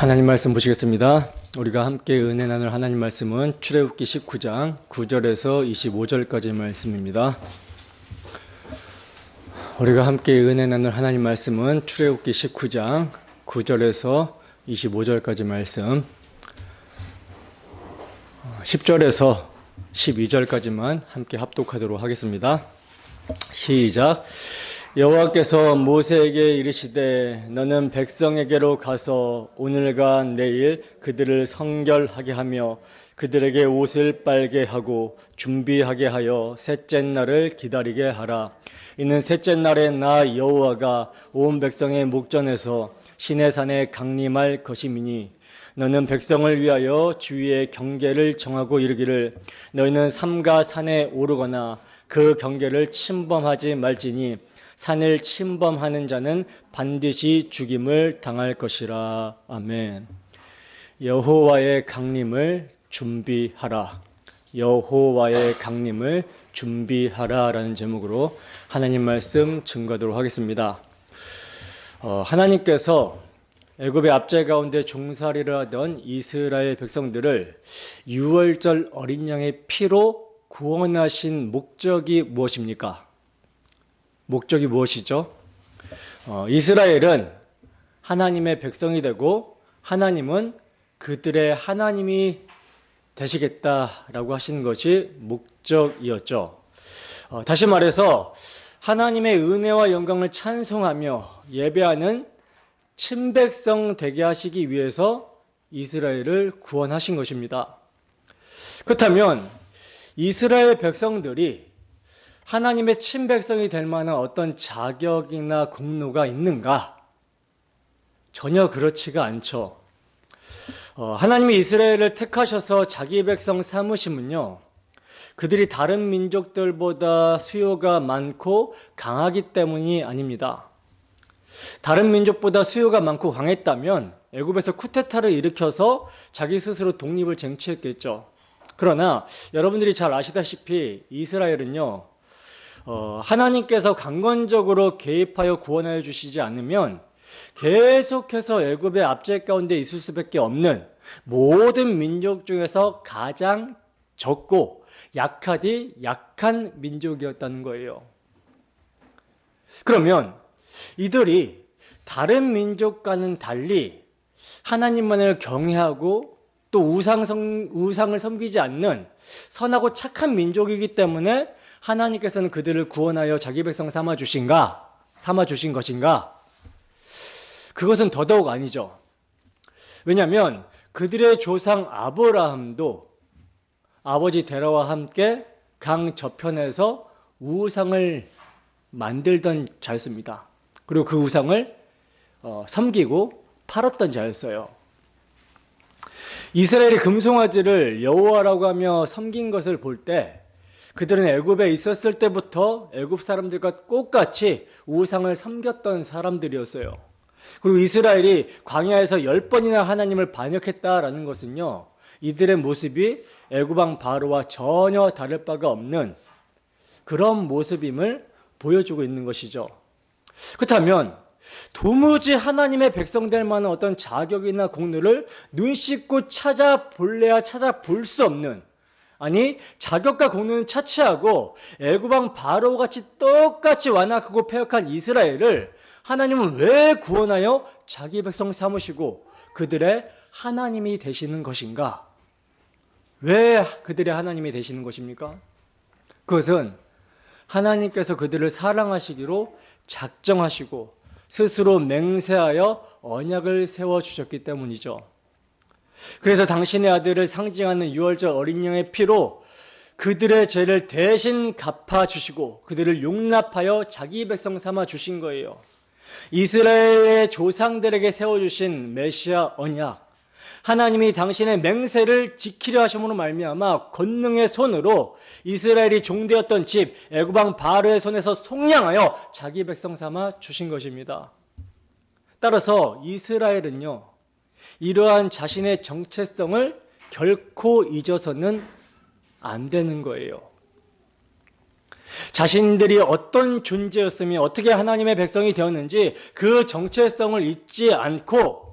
하나님 말씀 보시겠습니다. 우리가 함께 은혜 나눌 하나님 말씀은 출애굽기 19장 9절에서 25절까지 말씀입니다. 우리가 함께 은혜 나눌 하나님 말씀은 출애굽기 19장 9절에서 25절까지 말씀, 10절에서 12절까지만 함께 합독하도록 하겠습니다. 시작. 여호와께서 모세에게 이르시되 너는 백성에게로 가서 오늘과 내일 그들을 성결하게 하며 그들에게 옷을 빨게 하고 준비하게 하여 셋째 날을 기다리게 하라. 이는 셋째 날에 나 여호와가 온 백성의 목전에서 시내산에 강림할 것임이니 너는 백성을 위하여 주위의 경계를 정하고 이르기를 너희는 삼가 산에 오르거나 그 경계를 침범하지 말지니 산을 침범하는 자는 반드시 죽임을 당할 것이라. 아멘. 여호와의 강림을 준비하라. 여호와의 강림을 준비하라 라는 제목으로 하나님 말씀 증거하도록 하겠습니다. 하나님께서 애굽의 압제 가운데 종살이를 하던 이스라엘 백성들을 유월절 어린 양의 피로 구원하신 목적이 무엇입니까? 목적이 무엇이죠? 이스라엘은 하나님의 백성이 되고 하나님은 그들의 하나님이 되시겠다라고 하신 것이 목적이었죠. 다시 말해서 하나님의 은혜와 영광을 찬송하며 예배하는 친백성 되게 하시기 위해서 이스라엘을 구원하신 것입니다. 그렇다면 이스라엘 백성들이 하나님의 친백성이 될 만한 어떤 자격이나 공로가 있는가? 전혀 그렇지가 않죠. 하나님이 이스라엘을 택하셔서 자기 백성 삼으심은요, 그들이 다른 민족들보다 수요가 많고 강하기 때문이 아닙니다. 다른 민족보다 수요가 많고 강했다면 애굽에서 쿠데타를 일으켜서 자기 스스로 독립을 쟁취했겠죠. 그러나 여러분들이 잘 아시다시피 이스라엘은요, 하나님께서 강권적으로 개입하여 구원하여 주시지 않으면 계속해서 애굽의 압제 가운데 있을 수밖에 없는 모든 민족 중에서 가장 적고 약하디 약한 민족이었다는 거예요. 그러면 이들이 다른 민족과는 달리 하나님만을 경외하고 또 우상을 섬기지 않는 선하고 착한 민족이기 때문에 하나님께서는 그들을 구원하여 자기 백성 삼아 주신 것인가? 그것은 더더욱 아니죠. 왜냐하면 그들의 조상 아브라함도 아버지 데라와 함께 강 저편에서 우상을 만들던 자였습니다. 그리고 그 우상을 섬기고 팔았던 자였어요. 이스라엘이 금송아지를 여호와라고 하며 섬긴 것을 볼 때 그들은 애굽에 있었을 때부터 애굽 사람들과 똑같이 우상을 섬겼던 사람들이었어요. 그리고 이스라엘이 광야에서 10번이나 하나님을 반역했다라는 것은요, 이들의 모습이 애굽 왕 바로와 전혀 다를 바가 없는 그런 모습임을 보여주고 있는 것이죠. 그렇다면 도무지 하나님의 백성 될 만한 어떤 자격이나 공로를 눈 씻고 찾아볼래야 찾아볼 수 없는, 아니 자격과 공로는 차치하고 애굽 왕 바로같이 똑같이 완악하고 패역한 이스라엘을 하나님은 왜 구원하여 자기 백성 삼으시고 그들의 하나님이 되시는 것인가? 왜 그들의 하나님이 되시는 것입니까? 그것은 하나님께서 그들을 사랑하시기로 작정하시고 스스로 맹세하여 언약을 세워주셨기 때문이죠. 그래서 당신의 아들을 상징하는 유월절 어린 양의 피로 그들의 죄를 대신 갚아주시고 그들을 용납하여 자기 백성 삼아 주신 거예요. 이스라엘의 조상들에게 세워주신 메시아 언약, 하나님이 당신의 맹세를 지키려 하심으로 말미암아 권능의 손으로 이스라엘이 종되었던 집 애굽 왕 바로의 손에서 속량하여 자기 백성 삼아 주신 것입니다. 따라서 이스라엘은요, 이러한 자신의 정체성을 결코 잊어서는 안 되는 거예요. 자신들이 어떤 존재였으며 어떻게 하나님의 백성이 되었는지 그 정체성을 잊지 않고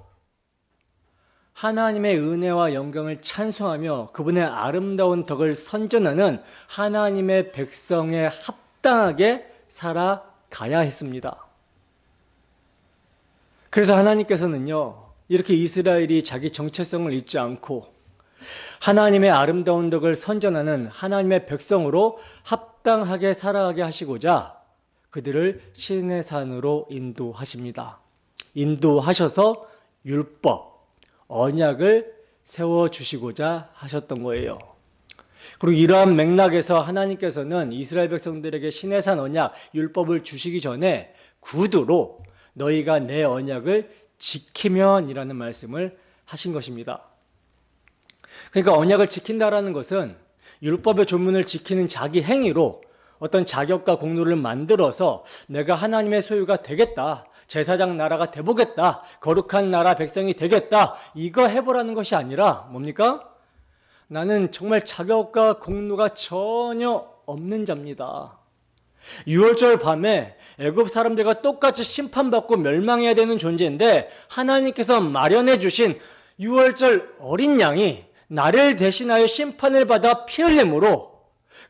하나님의 은혜와 영광을 찬송하며 그분의 아름다운 덕을 선전하는 하나님의 백성에 합당하게 살아가야 했습니다. 그래서 하나님께서는요, 이렇게 이스라엘이 자기 정체성을 잊지 않고 하나님의 아름다운 덕을 선전하는 하나님의 백성으로 합당하게 살아가게 하시고자 그들을 시내 산으로 인도하십니다. 인도하셔서 율법, 언약을 세워주시고자 하셨던 거예요. 그리고 이러한 맥락에서 하나님께서는 이스라엘 백성들에게 시내산 언약, 율법을 주시기 전에 구두로 너희가 내 언약을 지키면이라는 말씀을 하신 것입니다. 그러니까 언약을 지킨다라는 것은 율법의 조문을 지키는 자기 행위로 어떤 자격과 공로를 만들어서 내가 하나님의 소유가 되겠다, 제사장 나라가 돼보겠다, 거룩한 나라 백성이 되겠다, 이거 해보라는 것이 아니라 뭡니까? 나는 정말 자격과 공로가 전혀 없는 자입니다. 6월절 밤에 애굽 사람들과 똑같이 심판받고 멸망해야 되는 존재인데 하나님께서 마련해 주신 6월절 어린 양이 나를 대신하여 심판을 받아 피 흘림으로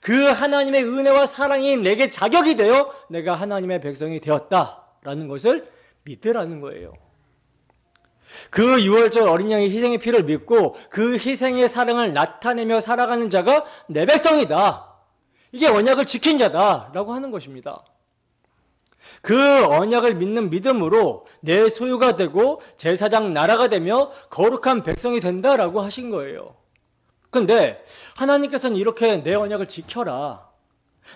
그 하나님의 은혜와 사랑이 내게 자격이 되어 내가 하나님의 백성이 되었다라는 것을 믿으라는 거예요. 그 6월절 어린 양의 희생의 피를 믿고 그 희생의 사랑을 나타내며 살아가는 자가 내 백성이다. 이게 언약을 지킨 자다라고 하는 것입니다. 그 언약을 믿는 믿음으로 내 소유가 되고 제사장 나라가 되며 거룩한 백성이 된다라고 하신 거예요. 근데 하나님께서는 이렇게 내 언약을 지켜라,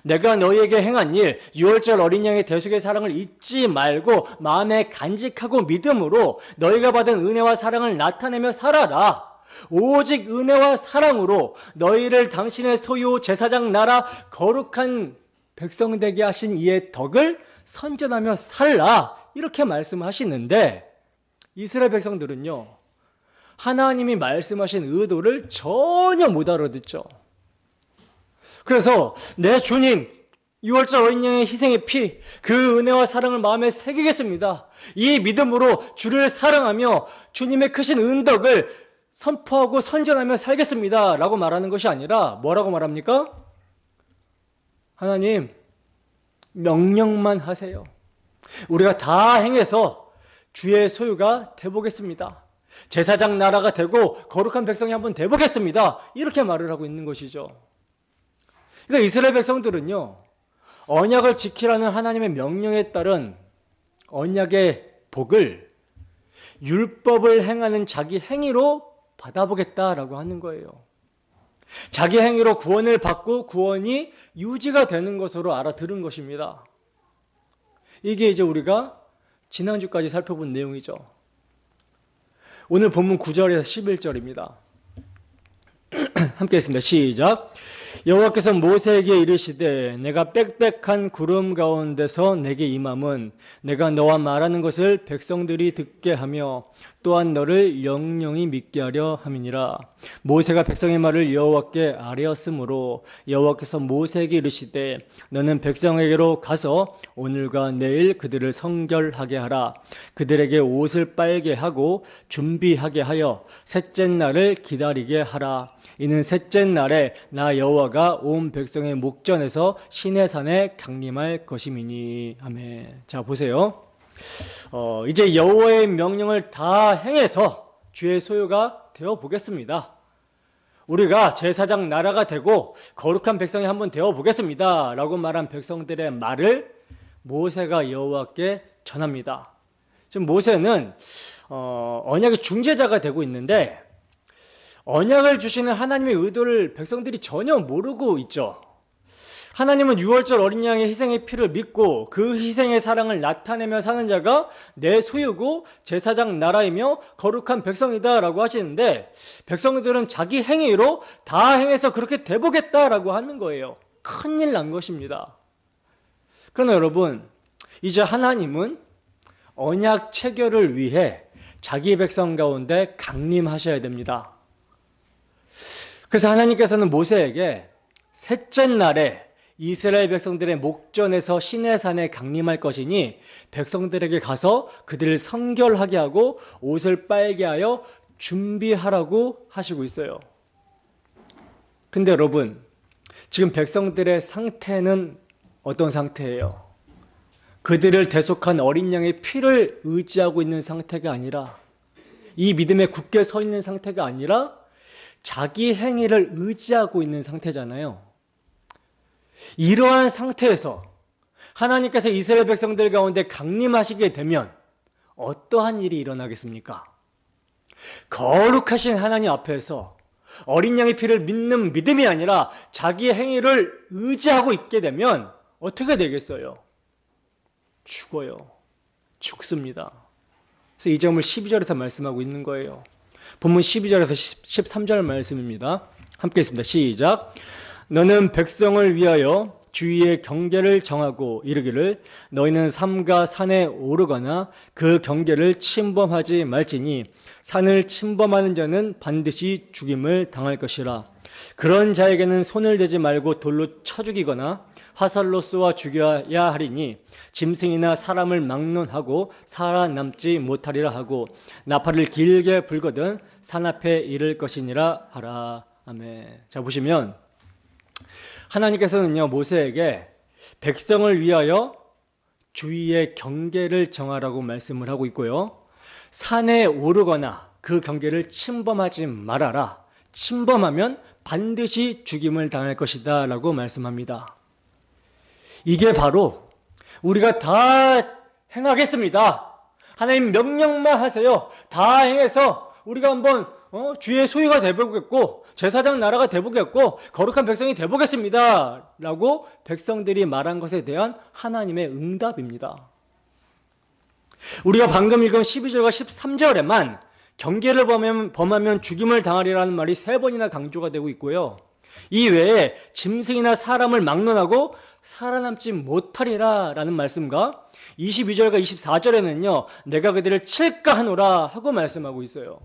내가 너희에게 행한 일, 6월절 어린 양의 대속의 사랑을 잊지 말고 마음에 간직하고 믿음으로 너희가 받은 은혜와 사랑을 나타내며 살아라, 오직 은혜와 사랑으로 너희를 당신의 소유, 제사장 나라, 거룩한 백성 되게 하신 이의 덕을 선전하며 살라, 이렇게 말씀하시는데 이스라엘 백성들은요, 하나님이 말씀하신 의도를 전혀 못 알아듣죠. 그래서 내 주님, 6월절 어린 양의 희생의 피, 그 은혜와 사랑을 마음에 새기겠습니다. 이 믿음으로 주를 사랑하며 주님의 크신 은덕을 선포하고 선전하며 살겠습니다 라고 말하는 것이 아니라 뭐라고 말합니까? 하나님, 명령만 하세요. 우리가 다 행해서 주의 소유가 돼보겠습니다. 제사장 나라가 되고 거룩한 백성이 한번 돼보겠습니다. 이렇게 말을 하고 있는 것이죠. 그러니까 이스라엘 백성들은요, 언약을 지키라는 하나님의 명령에 따른 언약의 복을 율법을 행하는 자기 행위로 받아보겠다라고 하는 거예요. 자기 행위로 구원을 받고 구원이 유지가 되는 것으로 알아들은 것입니다. 이게 이제 우리가 지난주까지 살펴본 내용이죠. 오늘 본문 9절에서 11절입니다. 함께 했습니다. 시작. 여호와께서 모세에게 이르시되 내가 빽빽한 구름 가운데서 내게 임함은 내가 너와 말하는 것을 백성들이 듣게 하며 또한 너를 영영히 믿게 하려 함이니라. 모세가 백성의 말을 여호와께 아뢰었으므로 여호와께서 모세에게 이르시되 너는 백성에게로 가서 오늘과 내일 그들을 성결하게 하라. 그들에게 옷을 빨게 하고 준비하게 하여 셋째 날을 기다리게 하라. 이는 셋째 날에 나 여호와가 온 백성의 목전에서 시내산에 강림할 것임이니. 아멘. 자, 보세요. 이제 여호와의 명령을 다 행해서 주의 소유가 되어 보겠습니다. 우리가 제사장 나라가 되고 거룩한 백성이 한번 되어 보겠습니다 라고 말한 백성들의 말을 모세가 여호와께 전합니다. 지금 모세는 언약의 중재자가 되고 있는데 언약을 주시는 하나님의 의도를 백성들이 전혀 모르고 있죠. 하나님은 6월절 어린 양의 희생의 피를 믿고 그 희생의 사랑을 나타내며 사는 자가 내 소유고 제사장 나라이며 거룩한 백성이다라고 하시는데 백성들은 자기 행위로 다 행해서 그렇게 돼보겠다라고 하는 거예요. 큰일 난 것입니다. 그러나 여러분, 이제 하나님은 언약 체결을 위해 자기 백성 가운데 강림하셔야 됩니다. 그래서 하나님께서는 모세에게 셋째 날에 이스라엘 백성들의 목전에서 시내산에 강림할 것이니 백성들에게 가서 그들을 성결하게 하고 옷을 빨게 하여 준비하라고 하시고 있어요. 근데 여러분, 지금 백성들의 상태는 어떤 상태예요? 그들을 대속한 어린 양의 피를 의지하고 있는 상태가 아니라, 이 믿음에 굳게 서 있는 상태가 아니라 자기 행위를 의지하고 있는 상태잖아요. 이러한 상태에서 하나님께서 이스라엘 백성들 가운데 강림하시게 되면 어떠한 일이 일어나겠습니까? 거룩하신 하나님 앞에서 어린 양의 피를 믿는 믿음이 아니라 자기의 행위를 의지하고 있게 되면 어떻게 되겠어요? 죽어요. 죽습니다. 그래서 이 점을 12절에서 말씀하고 있는 거예요. 본문 12절에서 13절 말씀입니다. 함께 읽습니다. 시작. 너는 백성을 위하여 주위의 경계를 정하고 이르기를 너희는 삼가 산에 오르거나 그 경계를 침범하지 말지니 산을 침범하는 자는 반드시 죽임을 당할 것이라. 그런 자에게는 손을 대지 말고 돌로 쳐 죽이거나 화살로 쏘아 죽여야 하리니 짐승이나 사람을 막론하고 살아남지 못하리라 하고 나팔을 길게 불거든 산 앞에 이를 것이니라 하라. 아멘. 자, 보시면 하나님께서는요, 모세에게 백성을 위하여 주위의 경계를 정하라고 말씀을 하고 있고요. 산에 오르거나 그 경계를 침범하지 말아라. 침범하면 반드시 죽임을 당할 것이다 라고 말씀합니다. 이게 바로 우리가 다 행하겠습니다. 하나님 명령만 하세요. 다 행해서 우리가 한번 주의 소유가 되보겠고 제사장 나라가 되보겠고 거룩한 백성이 되보겠습니다 라고 백성들이 말한 것에 대한 하나님의 응답입니다. 우리가 방금 읽은 12절과 13절에만 경계를 범하면 죽임을 당하리라는 말이 3번이나 강조가 되고 있고요. 이 외에 짐승이나 사람을 막론하고 살아남지 못하리라 라는 말씀과 22절과 24절에는요 내가 그들을 칠까 하노라 하고 말씀하고 있어요.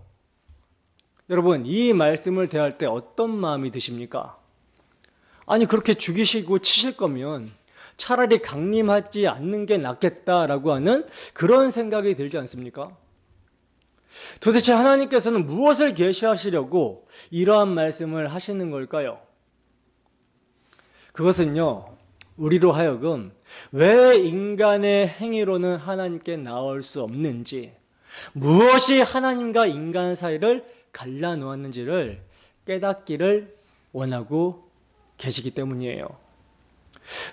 여러분, 이 말씀을 대할 때 어떤 마음이 드십니까? 아니, 그렇게 죽이시고 치실 거면 차라리 강림하지 않는 게 낫겠다라고 하는 그런 생각이 들지 않습니까? 도대체 하나님께서는 무엇을 계시하시려고 이러한 말씀을 하시는 걸까요? 그것은요, 우리로 하여금 왜 인간의 행위로는 하나님께 나올 수 없는지, 무엇이 하나님과 인간 사이를 갈라놓았는지를 깨닫기를 원하고 계시기 때문이에요.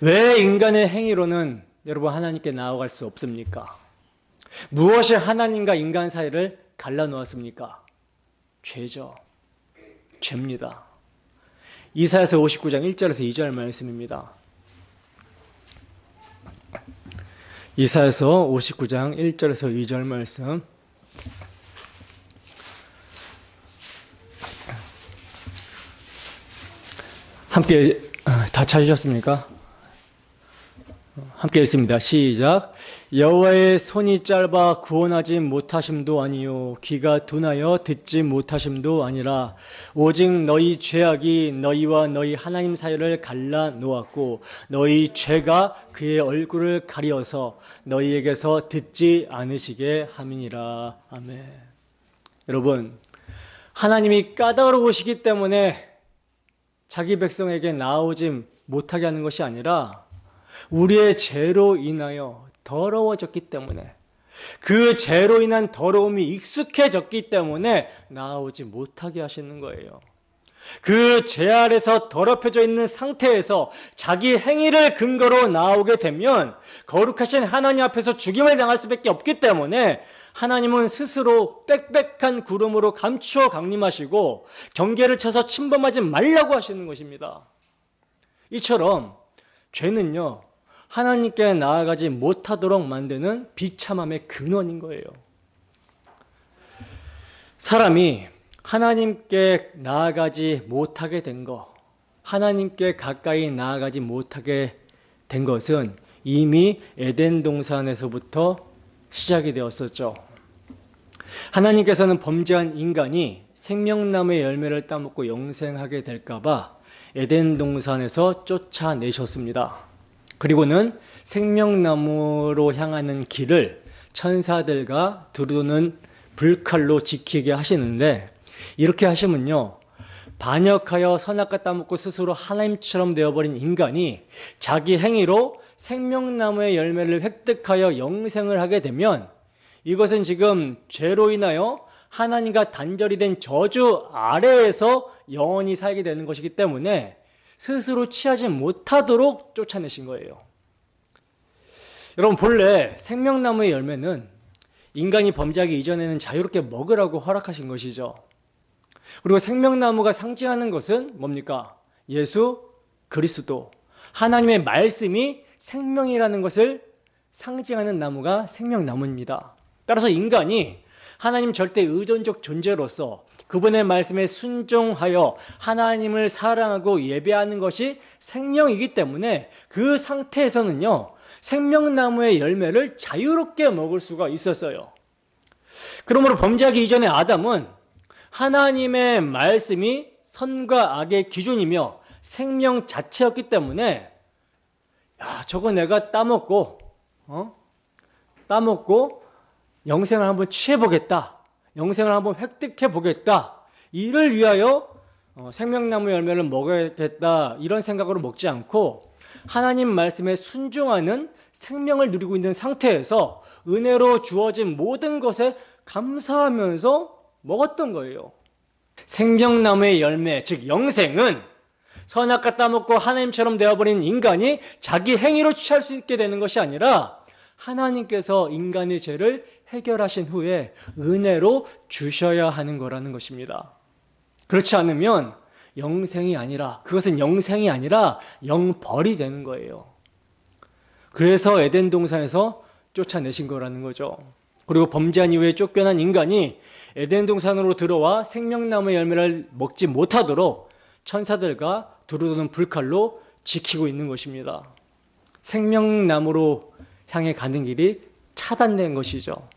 왜 인간의 행위로는 여러분 하나님께 나아갈 수 없습니까? 무엇이 하나님과 인간 사이를 갈라놓았습니까? 죄죠. 죄입니다. 이사야서 59장 1절에서 2절 말씀입니다. 이사야서 59장 1절에서 2절 말씀. 함께 다 찾으셨습니까? 함께 읽습니다. 시작. 여호와의 손이 짧아 구원하지 못하심도 아니요 귀가 둔하여 듣지 못하심도 아니라 오직 너희 죄악이 너희와 너희 하나님 사이를 갈라 놓았고 너희 죄가 그의 얼굴을 가리어서 너희에게서 듣지 않으시게 함이니라. 아멘. 여러분, 하나님이 까다로우시기 때문에 자기 백성에게 나오지 못하게 하는 것이 아니라 우리의 죄로 인하여 더러워졌기 때문에, 그 죄로 인한 더러움이 익숙해졌기 때문에 나오지 못하게 하시는 거예요. 그 죄 아래서 더럽혀져 있는 상태에서 자기 행위를 근거로 나오게 되면 거룩하신 하나님 앞에서 죽임을 당할 수밖에 없기 때문에 하나님은 스스로 빽빽한 구름으로 감추어 강림하시고 경계를 쳐서 침범하지 말라고 하시는 것입니다. 이처럼 죄는요, 하나님께 나아가지 못하도록 만드는 비참함의 근원인 거예요. 사람이 하나님께 나아가지 못하게 된 것, 하나님께 가까이 나아가지 못하게 된 것은 이미 에덴 동산에서부터 시작이 되었었죠. 하나님께서는 범죄한 인간이 생명나무의 열매를 따먹고 영생하게 될까봐 에덴 동산에서 쫓아내셨습니다. 그리고는 생명나무로 향하는 길을 천사들과 두루는 불칼로 지키게 하시는데, 이렇게 하시면요, 반역하여 선악과 따먹고 스스로 하나님처럼 되어버린 인간이 자기 행위로 생명나무의 열매를 획득하여 영생을 하게 되면, 이것은 지금 죄로 인하여 하나님과 단절이 된 저주 아래에서 영원히 살게 되는 것이기 때문에 스스로 취하지 못하도록 쫓아내신 거예요. 여러분, 본래 생명나무의 열매는 인간이 범죄하기 이전에는 자유롭게 먹으라고 허락하신 것이죠. 그리고 생명나무가 상징하는 것은 뭡니까? 예수 그리스도, 하나님의 말씀이 생명이라는 것을 상징하는 나무가 생명나무입니다. 따라서 인간이 하나님 절대 의존적 존재로서 그분의 말씀에 순종하여 하나님을 사랑하고 예배하는 것이 생명이기 때문에 그 상태에서는요, 생명나무의 열매를 자유롭게 먹을 수가 있었어요. 그러므로 범죄하기 이전에 아담은 하나님의 말씀이 선과 악의 기준이며 생명 자체였기 때문에, 저거 내가 따먹고 영생을 한번 취해보겠다, 영생을 한번 획득해보겠다, 이를 위하여 생명나무 열매를 먹어야겠다, 이런 생각으로 먹지 않고 하나님 말씀에 순종하는 생명을 누리고 있는 상태에서 은혜로 주어진 모든 것에 감사하면서 먹었던 거예요. 생명나무의 열매, 즉 영생은 선악과 따먹고 하나님처럼 되어버린 인간이 자기 행위로 취할 수 있게 되는 것이 아니라 하나님께서 인간의 죄를 해결하신 후에 은혜로 주셔야 하는 거라는 것입니다. 그렇지 않으면 그것은 영생이 아니라 영벌이 되는 거예요. 그래서 에덴 동산에서 쫓아내신 거라는 거죠. 그리고 범죄한 이후에 쫓겨난 인간이 에덴 동산으로 들어와 생명나무의 열매를 먹지 못하도록 천사들과 두루도는 불칼로 지키고 있는 것입니다. 생명나무로 향해 가는 길이 차단된 것이죠.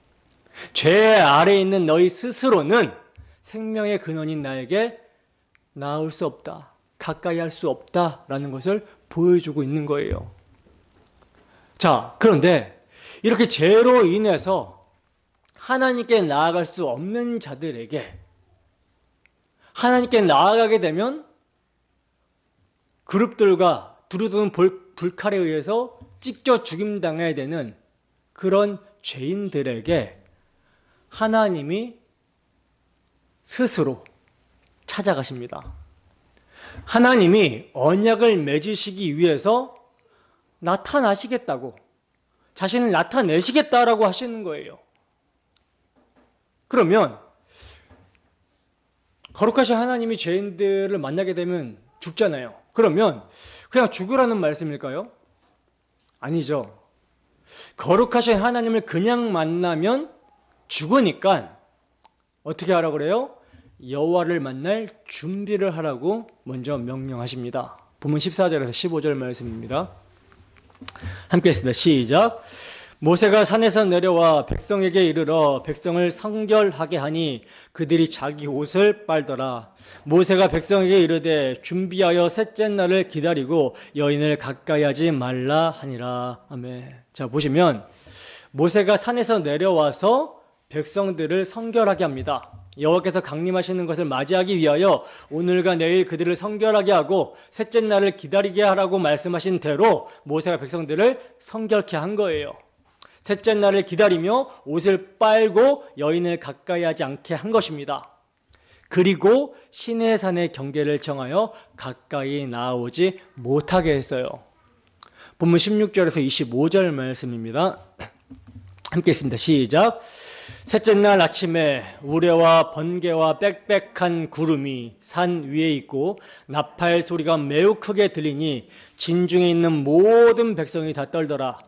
죄 아래에 있는 너희 스스로는 생명의 근원인 나에게 나올 수 없다, 가까이 할 수 없다라는 것을 보여주고 있는 거예요. 자, 그런데 이렇게 죄로 인해서 하나님께 나아갈 수 없는 자들에게 하나님께 나아가게 되면 그룹들과 두루두는 불칼에 의해서 찢겨 죽임당해야 되는 그런 죄인들에게 하나님이 스스로 찾아가십니다. 하나님이 언약을 맺으시기 위해서 나타나시겠다고, 자신을 나타내시겠다라고 하시는 거예요. 그러면 거룩하신 하나님이 죄인들을 만나게 되면 죽잖아요. 그러면 그냥 죽으라는 말씀일까요? 아니죠. 거룩하신 하나님을 그냥 만나면 죽으니까 어떻게 하라고 그래요? 여호와를 만날 준비를 하라고 먼저 명령하십니다. 본문 14절에서 15절 말씀입니다. 함께 했습니다. 시작. 모세가 산에서 내려와 백성에게 이르러 백성을 성결하게 하니 그들이 자기 옷을 빨더라. 모세가 백성에게 이르되 준비하여 셋째 날을 기다리고 여인을 가까이 하지 말라 하니라. 아멘. 자, 보시면 모세가 산에서 내려와서 백성들을 성결하게 합니다. 여호와께서 강림하시는 것을 맞이하기 위하여 오늘과 내일 그들을 성결하게 하고 셋째 날을 기다리게 하라고 말씀하신 대로 모세가 백성들을 성결케 한 거예요. 셋째 날을 기다리며 옷을 빨고 여인을 가까이 하지 않게 한 것입니다. 그리고 시내산의 경계를 정하여 가까이 나오지 못하게 했어요. 본문 16절에서 25절 말씀입니다. 함께 있습니다. 시작. 셋째 날 아침에 우레와 번개와 빽빽한 구름이 산 위에 있고 나팔 소리가 매우 크게 들리니 진중에 있는 모든 백성이 다 떨더라.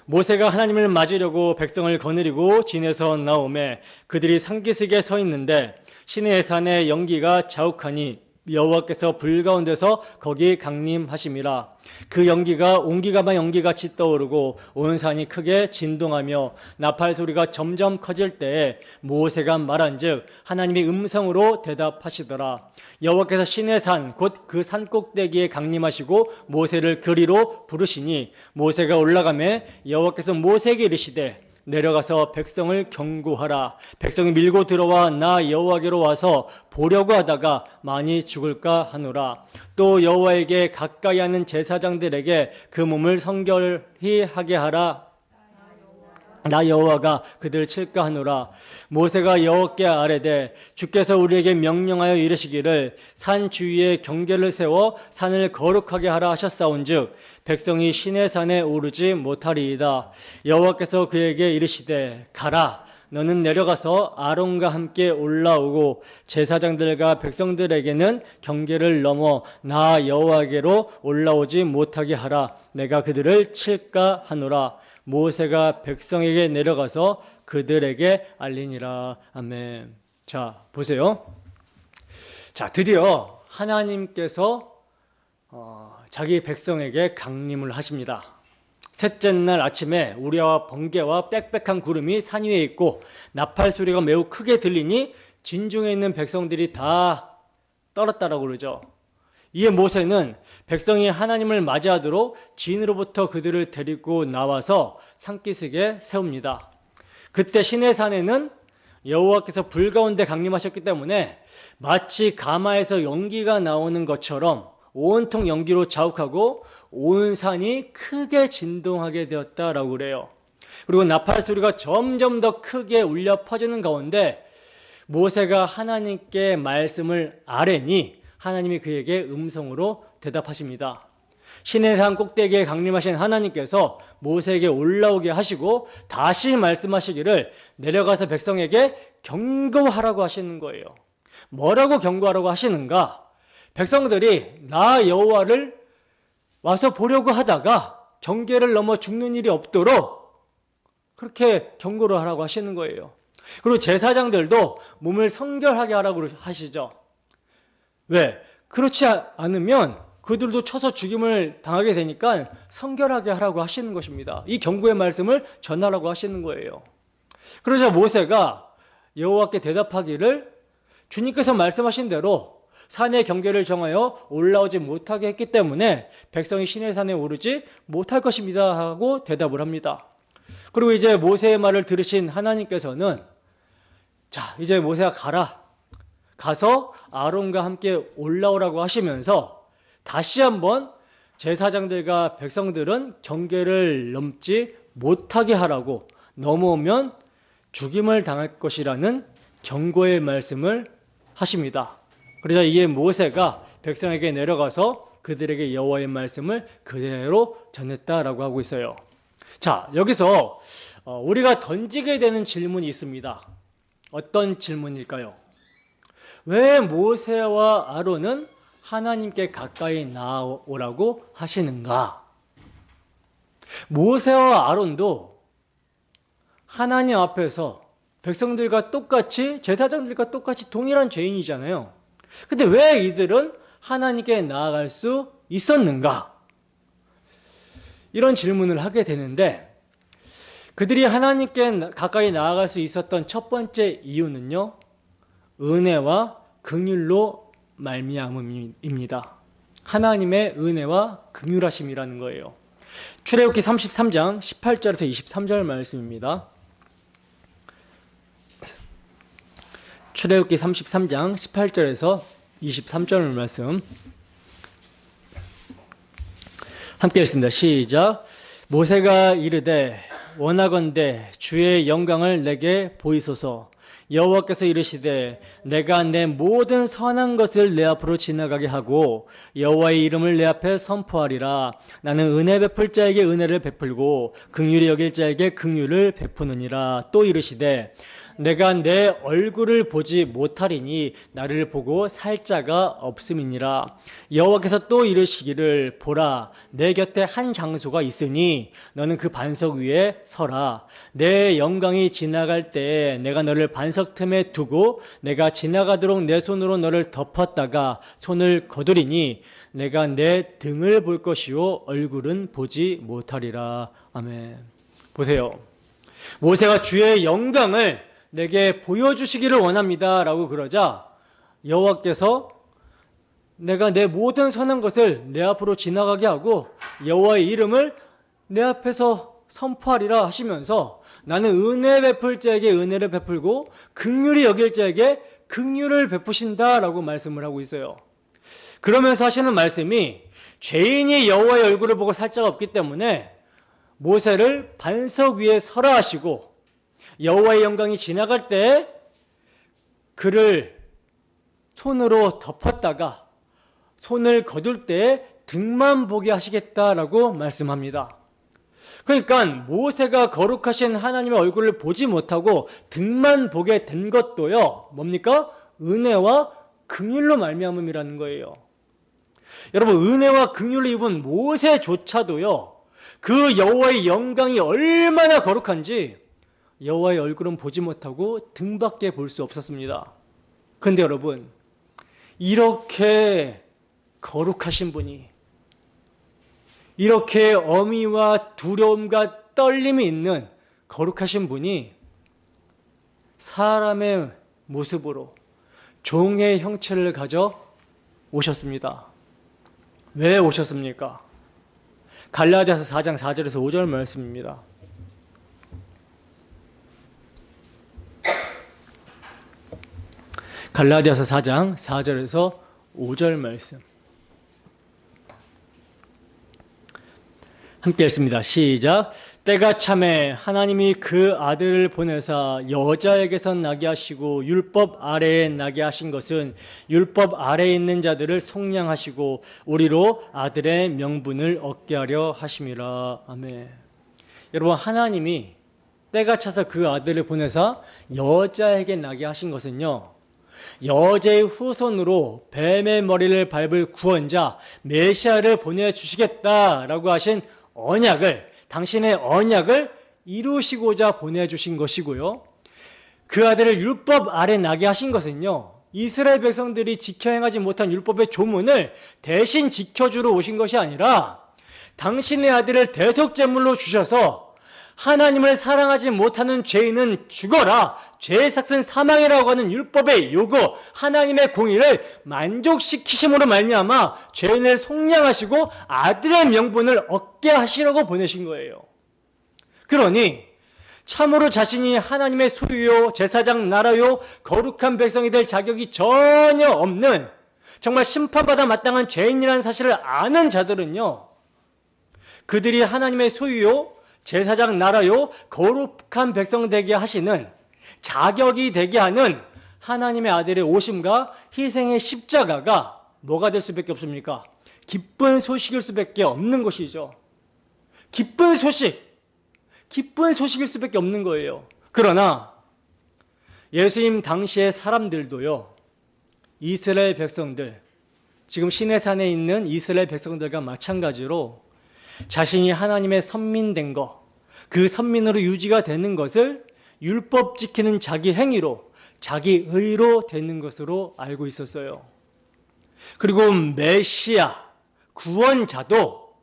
모세가 하나님을 맞으려고 백성을 거느리고 진에서 나오매 그들이 산기슭에 서 있는데 시내의 산에 연기가 자욱하니 여호와께서 불 가운데서 거기 강림하심이라. 그 연기가 온기가마 연기같이 떠오르고 온 산이 크게 진동하며 나팔 소리가 점점 커질 때에 모세가 말한즉 하나님의 음성으로 대답하시더라. 여호와께서 시내 산 곧 그 산 꼭대기에 강림하시고 모세를 그리로 부르시니 모세가 올라가매 여호와께서 모세에게 이르시되 내려가서 백성을 경고하라. 백성이 밀고 들어와 나 여호와께로 와서 보려고 하다가 많이 죽을까 하노라. 또 여호와에게 가까이 하는 제사장들에게 그 몸을 성결히 하게 하라. 나 여호와가 그들을 칠까 하노라. 모세가 여호와께 아뢰되 주께서 우리에게 명령하여 이르시기를 산 주위에 경계를 세워 산을 거룩하게 하라 하셨사온즉 백성이 시내 산에 오르지 못하리이다. 여호와께서 그에게 이르시되 가라. 너는 내려가서 아론과 함께 올라오고 제사장들과 백성들에게는 경계를 넘어 나 여호와께로 올라오지 못하게 하라. 내가 그들을 칠까 하노라. 모세가 백성에게 내려가서 그들에게 알리니라. 아멘. 자, 보세요. 자, 드디어 하나님께서 자기 백성에게 강림을 하십니다. 셋째 날 아침에 우리와 번개와 빽빽한 구름이 산 위에 있고 나팔 소리가 매우 크게 들리니 진중에 있는 백성들이 다 떨었다라고 그러죠. 이에 모세는 백성이 하나님을 맞이하도록 진으로부터 그들을 데리고 나와서 산기슭에 세웁니다. 그때 시내산에는 여호와께서 불 가운데 강림하셨기 때문에 마치 가마에서 연기가 나오는 것처럼 온통 연기로 자욱하고 온 산이 크게 진동하게 되었다라고 그래요. 그리고 나팔 소리가 점점 더 크게 울려 퍼지는 가운데 모세가 하나님께 말씀을 아뢰니 하나님이 그에게 음성으로 대답하십니다. 시내산 꼭대기에 강림하신 하나님께서 모세에게 올라오게 하시고 다시 말씀하시기를 내려가서 백성에게 경고하라고 하시는 거예요. 뭐라고 경고하라고 하시는가? 백성들이 나 여호와를 와서 보려고 하다가 경계를 넘어 죽는 일이 없도록 그렇게 경고를 하라고 하시는 거예요. 그리고 제사장들도 몸을 성결하게 하라고 하시죠. 왜? 그렇지 않으면 그들도 쳐서 죽임을 당하게 되니까 성결하게 하라고 하시는 것입니다. 이 경고의 말씀을 전하라고 하시는 거예요. 그러자 모세가 여호와께 대답하기를 주님께서 말씀하신 대로 산의 경계를 정하여 올라오지 못하게 했기 때문에 백성이 시내산에 오르지 못할 것입니다 하고 대답을 합니다. 그리고 이제 모세의 말을 들으신 하나님께서는 자, 이제 모세가 가서 아론과 함께 올라오라고 하시면서 다시 한번 제사장들과 백성들은 경계를 넘지 못하게 하라고, 넘어오면 죽임을 당할 것이라는 경고의 말씀을 하십니다. 그러자 이에 모세가 백성에게 내려가서 그들에게 여호와의 말씀을 그대로 전했다라고 하고 있어요. 자, 여기서 우리가 던지게 되는 질문이 있습니다. 어떤 질문일까요? 왜 모세와 아론은 하나님께 가까이 나오라고 하시는가? 모세와 아론도 하나님 앞에서 백성들과 똑같이, 제사장들과 똑같이 동일한 죄인이잖아요. 근데 왜 이들은 하나님께 나아갈 수 있었는가? 이런 질문을 하게 되는데, 그들이 하나님께 가까이 나아갈 수 있었던 첫 번째 이유는요, 은혜와 긍휼로 말미암음입니다. 하나님의 은혜와 긍휼하심이라는 거예요. 출애굽기 33장 18절에서 23절 말씀입니다. 출애굽기 33장 18절에서 23절 말씀 함께 읽습니다. 시작. 모세가 이르되 원하건대 주의 영광을 내게 보이소서. 여호와께서 이르시되 내가 내 모든 선한 것을 내 앞으로 지나가게 하고 여호와의 이름을 내 앞에 선포하리라. 나는 은혜 베풀 자에게 은혜를 베풀고 긍휼히 여길 자에게 긍휼을 베푸느니라. 또 이르시되 내가 내 얼굴을 보지 못하리니 나를 보고 살 자가 없음이니라. 여호와께서 또 이르시기를 보라 내 곁에 한 장소가 있으니 너는 그 반석 위에 서라. 내 영광이 지나갈 때에 내가 너를 반석 틈에 두고 내가 지나가도록 내 손으로 너를 덮었다가 손을 거두리니 내가 내 등을 볼 것이요 얼굴은 보지 못하리라. 아멘. 보세요. 모세가 주의 영광을 내게 보여주시기를 원합니다 라고 그러자 여호와께서 내가 내 모든 선한 것을 내 앞으로 지나가게 하고 여호와의 이름을 내 앞에서 선포하리라 하시면서 나는 은혜 베풀 자에게 은혜를 베풀고 긍휼히 여길 자에게 긍휼을 베푸신다라고 말씀을 하고 있어요. 그러면서 하시는 말씀이 죄인이 여호와의 얼굴을 보고 살 자가 없기 때문에 모세를 반석 위에 서라 하시고 여호와의 영광이 지나갈 때 그를 손으로 덮었다가 손을 거둘 때 등만 보게 하시겠다라고 말씀합니다. 그러니까 모세가 거룩하신 하나님의 얼굴을 보지 못하고 등만 보게 된 것도요, 뭡니까? 은혜와 긍휼로 말미암음이라는 거예요. 여러분, 은혜와 긍휼을 입은 모세조차도요, 그 여호와의 영광이 얼마나 거룩한지 여호와의 얼굴은 보지 못하고 등밖에 볼 수 없었습니다. 그런데 여러분, 이렇게 거룩하신 분이, 이렇게 어미와 두려움과 떨림이 있는 거룩하신 분이 사람의 모습으로 종의 형체를 가져 오셨습니다. 왜 오셨습니까? 갈라디아서 4장 4절에서 5절 말씀입니다. 갈라디아서 4장 4절에서 5절 말씀 함께 읽습니다. 시작. 때가 참에 하나님이 그 아들을 보내사 여자에게서 나게 하시고 율법 아래에 나게 하신 것은 율법 아래에 있는 자들을 속량하시고 우리로 아들의 명분을 얻게 하려 하심이라. 아멘. 여러분, 하나님이 때가 차서 그 아들을 보내사 여자에게 나게 하신 것은요, 여자의 후손으로 뱀의 머리를 밟을 구원자 메시아를 보내주시겠다라고 하신 언약을, 당신의 언약을 이루시고자 보내주신 것이고요. 그 아들을 율법 아래 나게 하신 것은요, 이스라엘 백성들이 지켜 행하지 못한 율법의 조문을 대신 지켜주러 오신 것이 아니라 당신의 아들을 대속제물로 주셔서 하나님을 사랑하지 못하는 죄인은 죽어라, 죄의 삭은 사망이라고 하는 율법의 요구, 하나님의 공의를 만족시키심으로 말미암아 죄인을 속량하시고 아들의 명분을 얻게 하시려고 보내신 거예요. 그러니 참으로 자신이 하나님의 소유요, 제사장 나라요, 거룩한 백성이 될 자격이 전혀 없는, 정말 심판받아 마땅한 죄인이라는 사실을 아는 자들은요, 그들이 하나님의 소유요, 제사장 나라요, 거룩한 백성 되게 하시는, 자격이 되게 하는 하나님의 아들의 오심과 희생의 십자가가 뭐가 될 수밖에 없습니까? 기쁜 소식일 수밖에 없는 것이죠. 기쁜 소식일 수밖에 없는 거예요. 그러나 예수님 당시의 사람들도요, 이스라엘 백성들, 지금 시내산에 있는 이스라엘 백성들과 마찬가지로 자신이 하나님의 선민된 것, 그 선민으로 유지가 되는 것을 율법 지키는 자기 행위로, 자기 의로 되는 것으로 알고 있었어요. 그리고 메시아, 구원자도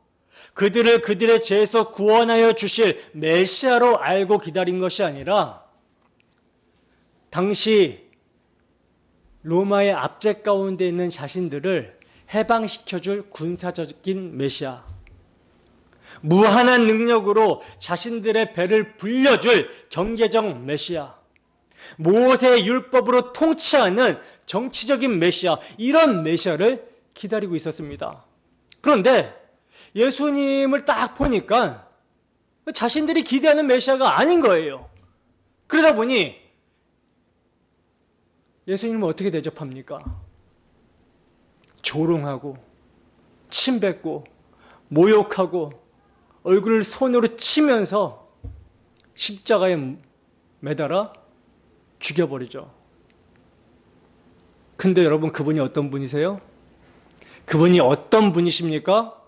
그들을 그들의 죄에서 구원하여 주실 메시아로 알고 기다린 것이 아니라 당시 로마의 압제 가운데 있는 자신들을 해방시켜줄 군사적인 메시아, 무한한 능력으로 자신들의 배를 불려줄 경제적 메시아, 모세의 율법으로 통치하는 정치적인 메시아, 이런 메시아를 기다리고 있었습니다. 그런데 예수님을 딱 보니까 자신들이 기대하는 메시아가 아닌 거예요. 그러다 보니 예수님을 어떻게 대접합니까? 조롱하고 침뱉고 모욕하고 얼굴을 손으로 치면서 십자가에 매달아 죽여버리죠. 근데 여러분, 그분이 어떤 분이세요? 그분이 어떤 분이십니까?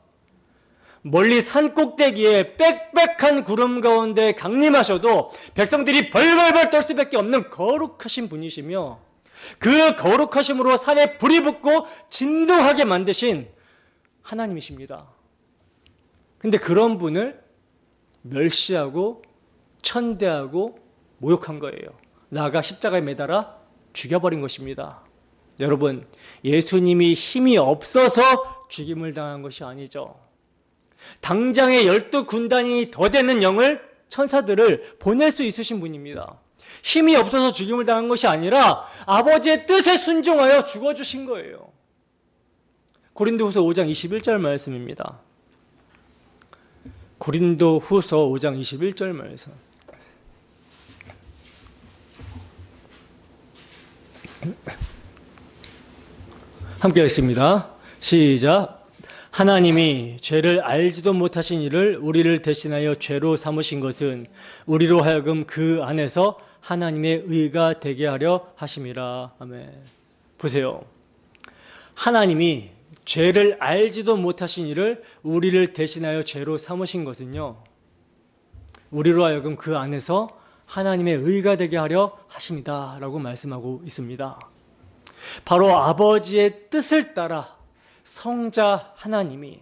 멀리 산 꼭대기에 빽빽한 구름 가운데 강림하셔도 백성들이 벌벌벌 떨 수밖에 없는 거룩하신 분이시며, 그 거룩하심으로 산에 불이 붙고 진동하게 만드신 하나님이십니다. 근데 그런 분을 멸시하고 천대하고 모욕한 거예요. 나아가 십자가에 매달아 죽여버린 것입니다. 여러분, 예수님이 힘이 없어서 죽임을 당한 것이 아니죠. 당장에 12군단이 더 되는 영을 천사들을 보낼 수 있으신 분입니다. 힘이 없어서 죽임을 당한 것이 아니라 아버지의 뜻에 순종하여 죽어주신 거예요. 고린도후서 5장 21절 말씀입니다. 고린도후서 5장 21절 말씀. 함께 읽습니다. 시작. 하나님이 죄를 알지도 못하신 이를 우리를 대신하여 죄로 삼으신 것은 우리로 하여금 그 안에서 하나님의 의가 되게 하려 하심이라. 아멘. 보세요. 하나님이 죄를 알지도 못하신 이를 우리를 대신하여 죄로 삼으신 것은요, 우리로 하여금 그 안에서 하나님의 의가 되게 하려 하심이다 라고 말씀하고 있습니다. 바로 아버지의 뜻을 따라 성자 하나님이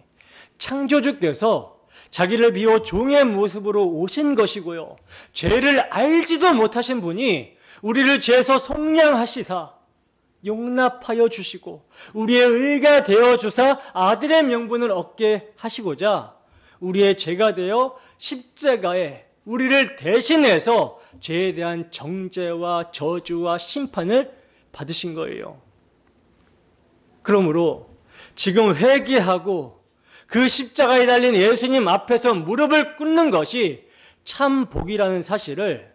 창조주께서 자기를 비워 종의 모습으로 오신 것이고요, 죄를 알지도 못하신 분이 우리를 죄에서 속량하시사 용납하여 주시고 우리의 의가 되어 주사 아들의 명분을 얻게 하시고자 우리의 죄가 되어 십자가에 우리를 대신해서 죄에 대한 정죄와 저주와 심판을 받으신 거예요. 그러므로 지금 회개하고 그 십자가에 달린 예수님 앞에서 무릎을 꿇는 것이 참 복이라는 사실을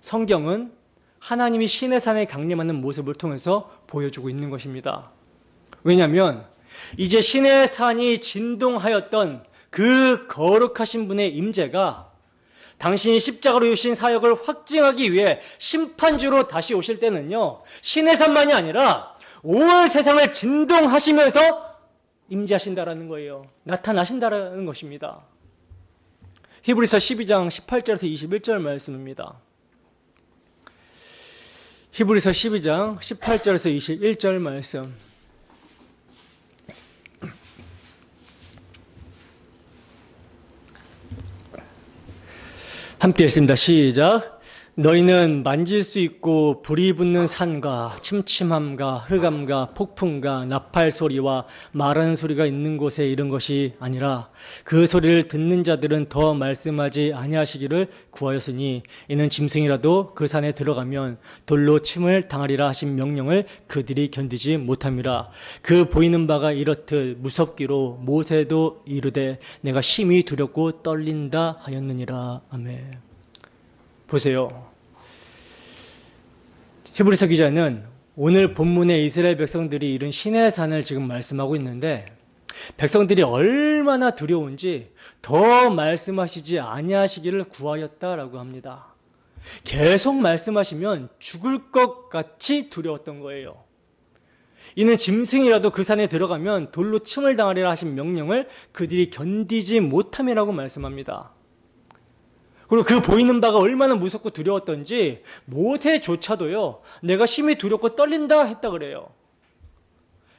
성경은 하나님이 신의 산에 강림하는 모습을 통해서 보여주고 있는 것입니다. 왜냐하면 이제 신의 산이 진동하였던 그 거룩하신 분의 임재가 당신이 십자가로 이루신 사역을 확증하기 위해 심판주로 다시 오실 때는요, 신의 산만이 아니라 온 세상을 진동하시면서 임재하신다라는 거예요. 나타나신다라는 것입니다. 히브리서 12장 18절에서 21절 말씀입니다. 히브리서 12장 18절에서 21절 말씀. 함께 읽습니다. 시작. 너희는 만질 수 있고 불이 붙는 산과 침침함과 흑암과 폭풍과 나팔 소리와 말하는 소리가 있는 곳에 이른 것이 아니라 그 소리를 듣는 자들은 더 말씀하지 아니하시기를 구하였으니 이는 짐승이라도 그 산에 들어가면 돌로 침을 당하리라 하신 명령을 그들이 견디지 못함이라. 그 보이는 바가 이렇듯 무섭기로 모세도 이르되 내가 심히 두렵고 떨린다 하였느니라. 아멘. 보세요. 히브리서 기자는 오늘 본문의 이스라엘 백성들이 이룬 신의 산을 지금 말씀하고 있는데 백성들이 얼마나 두려운지 더 말씀하시지 아니하시기를 구하였다라고 합니다. 계속 말씀하시면 죽을 것 같이 두려웠던 거예요. 이는 짐승이라도 그 산에 들어가면 돌로 침을 당하리라 하신 명령을 그들이 견디지 못함이라고 말씀합니다. 그리고 그 보이는 바가 얼마나 무섭고 두려웠던지 모세조차도요, 내가 심히 두렵고 떨린다 했다 그래요.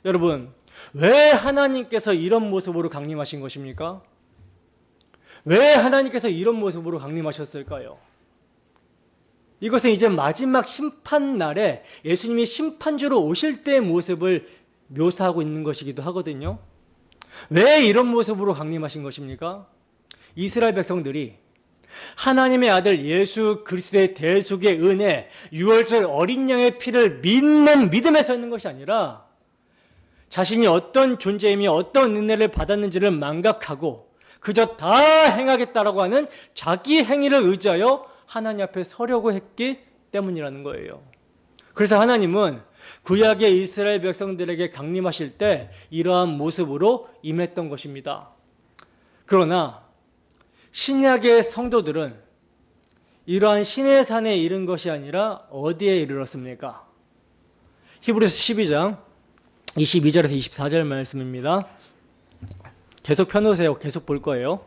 여러분, 왜 하나님께서 이런 모습으로 강림하신 것입니까? 왜 하나님께서 이런 모습으로 강림하셨을까요? 이것은 이제 마지막 심판 날에 예수님이 심판주로 오실 때의 모습을 묘사하고 있는 것이기도 하거든요. 왜 이런 모습으로 강림하신 것입니까? 이스라엘 백성들이 하나님의 아들 예수 그리스도의 대속의 은혜, 유월절 어린 양의 피를 믿는 믿음에 서 있는 것이 아니라 자신이 어떤 존재이며 어떤 은혜를 받았는지를 망각하고 그저 다 행하겠다라고 하는 자기 행위를 의지하여 하나님 앞에 서려고 했기 때문이라는 거예요. 그래서 하나님은 구약의 이스라엘 백성들에게 강림하실 때 이러한 모습으로 임했던 것입니다. 그러나 신약의 성도들은 이러한 신의 산에 이른 것이 아니라 어디에 이르렀습니까? 히브리서 12장 22절에서 24절 말씀입니다. 계속 펴놓으세요. 계속 볼 거예요.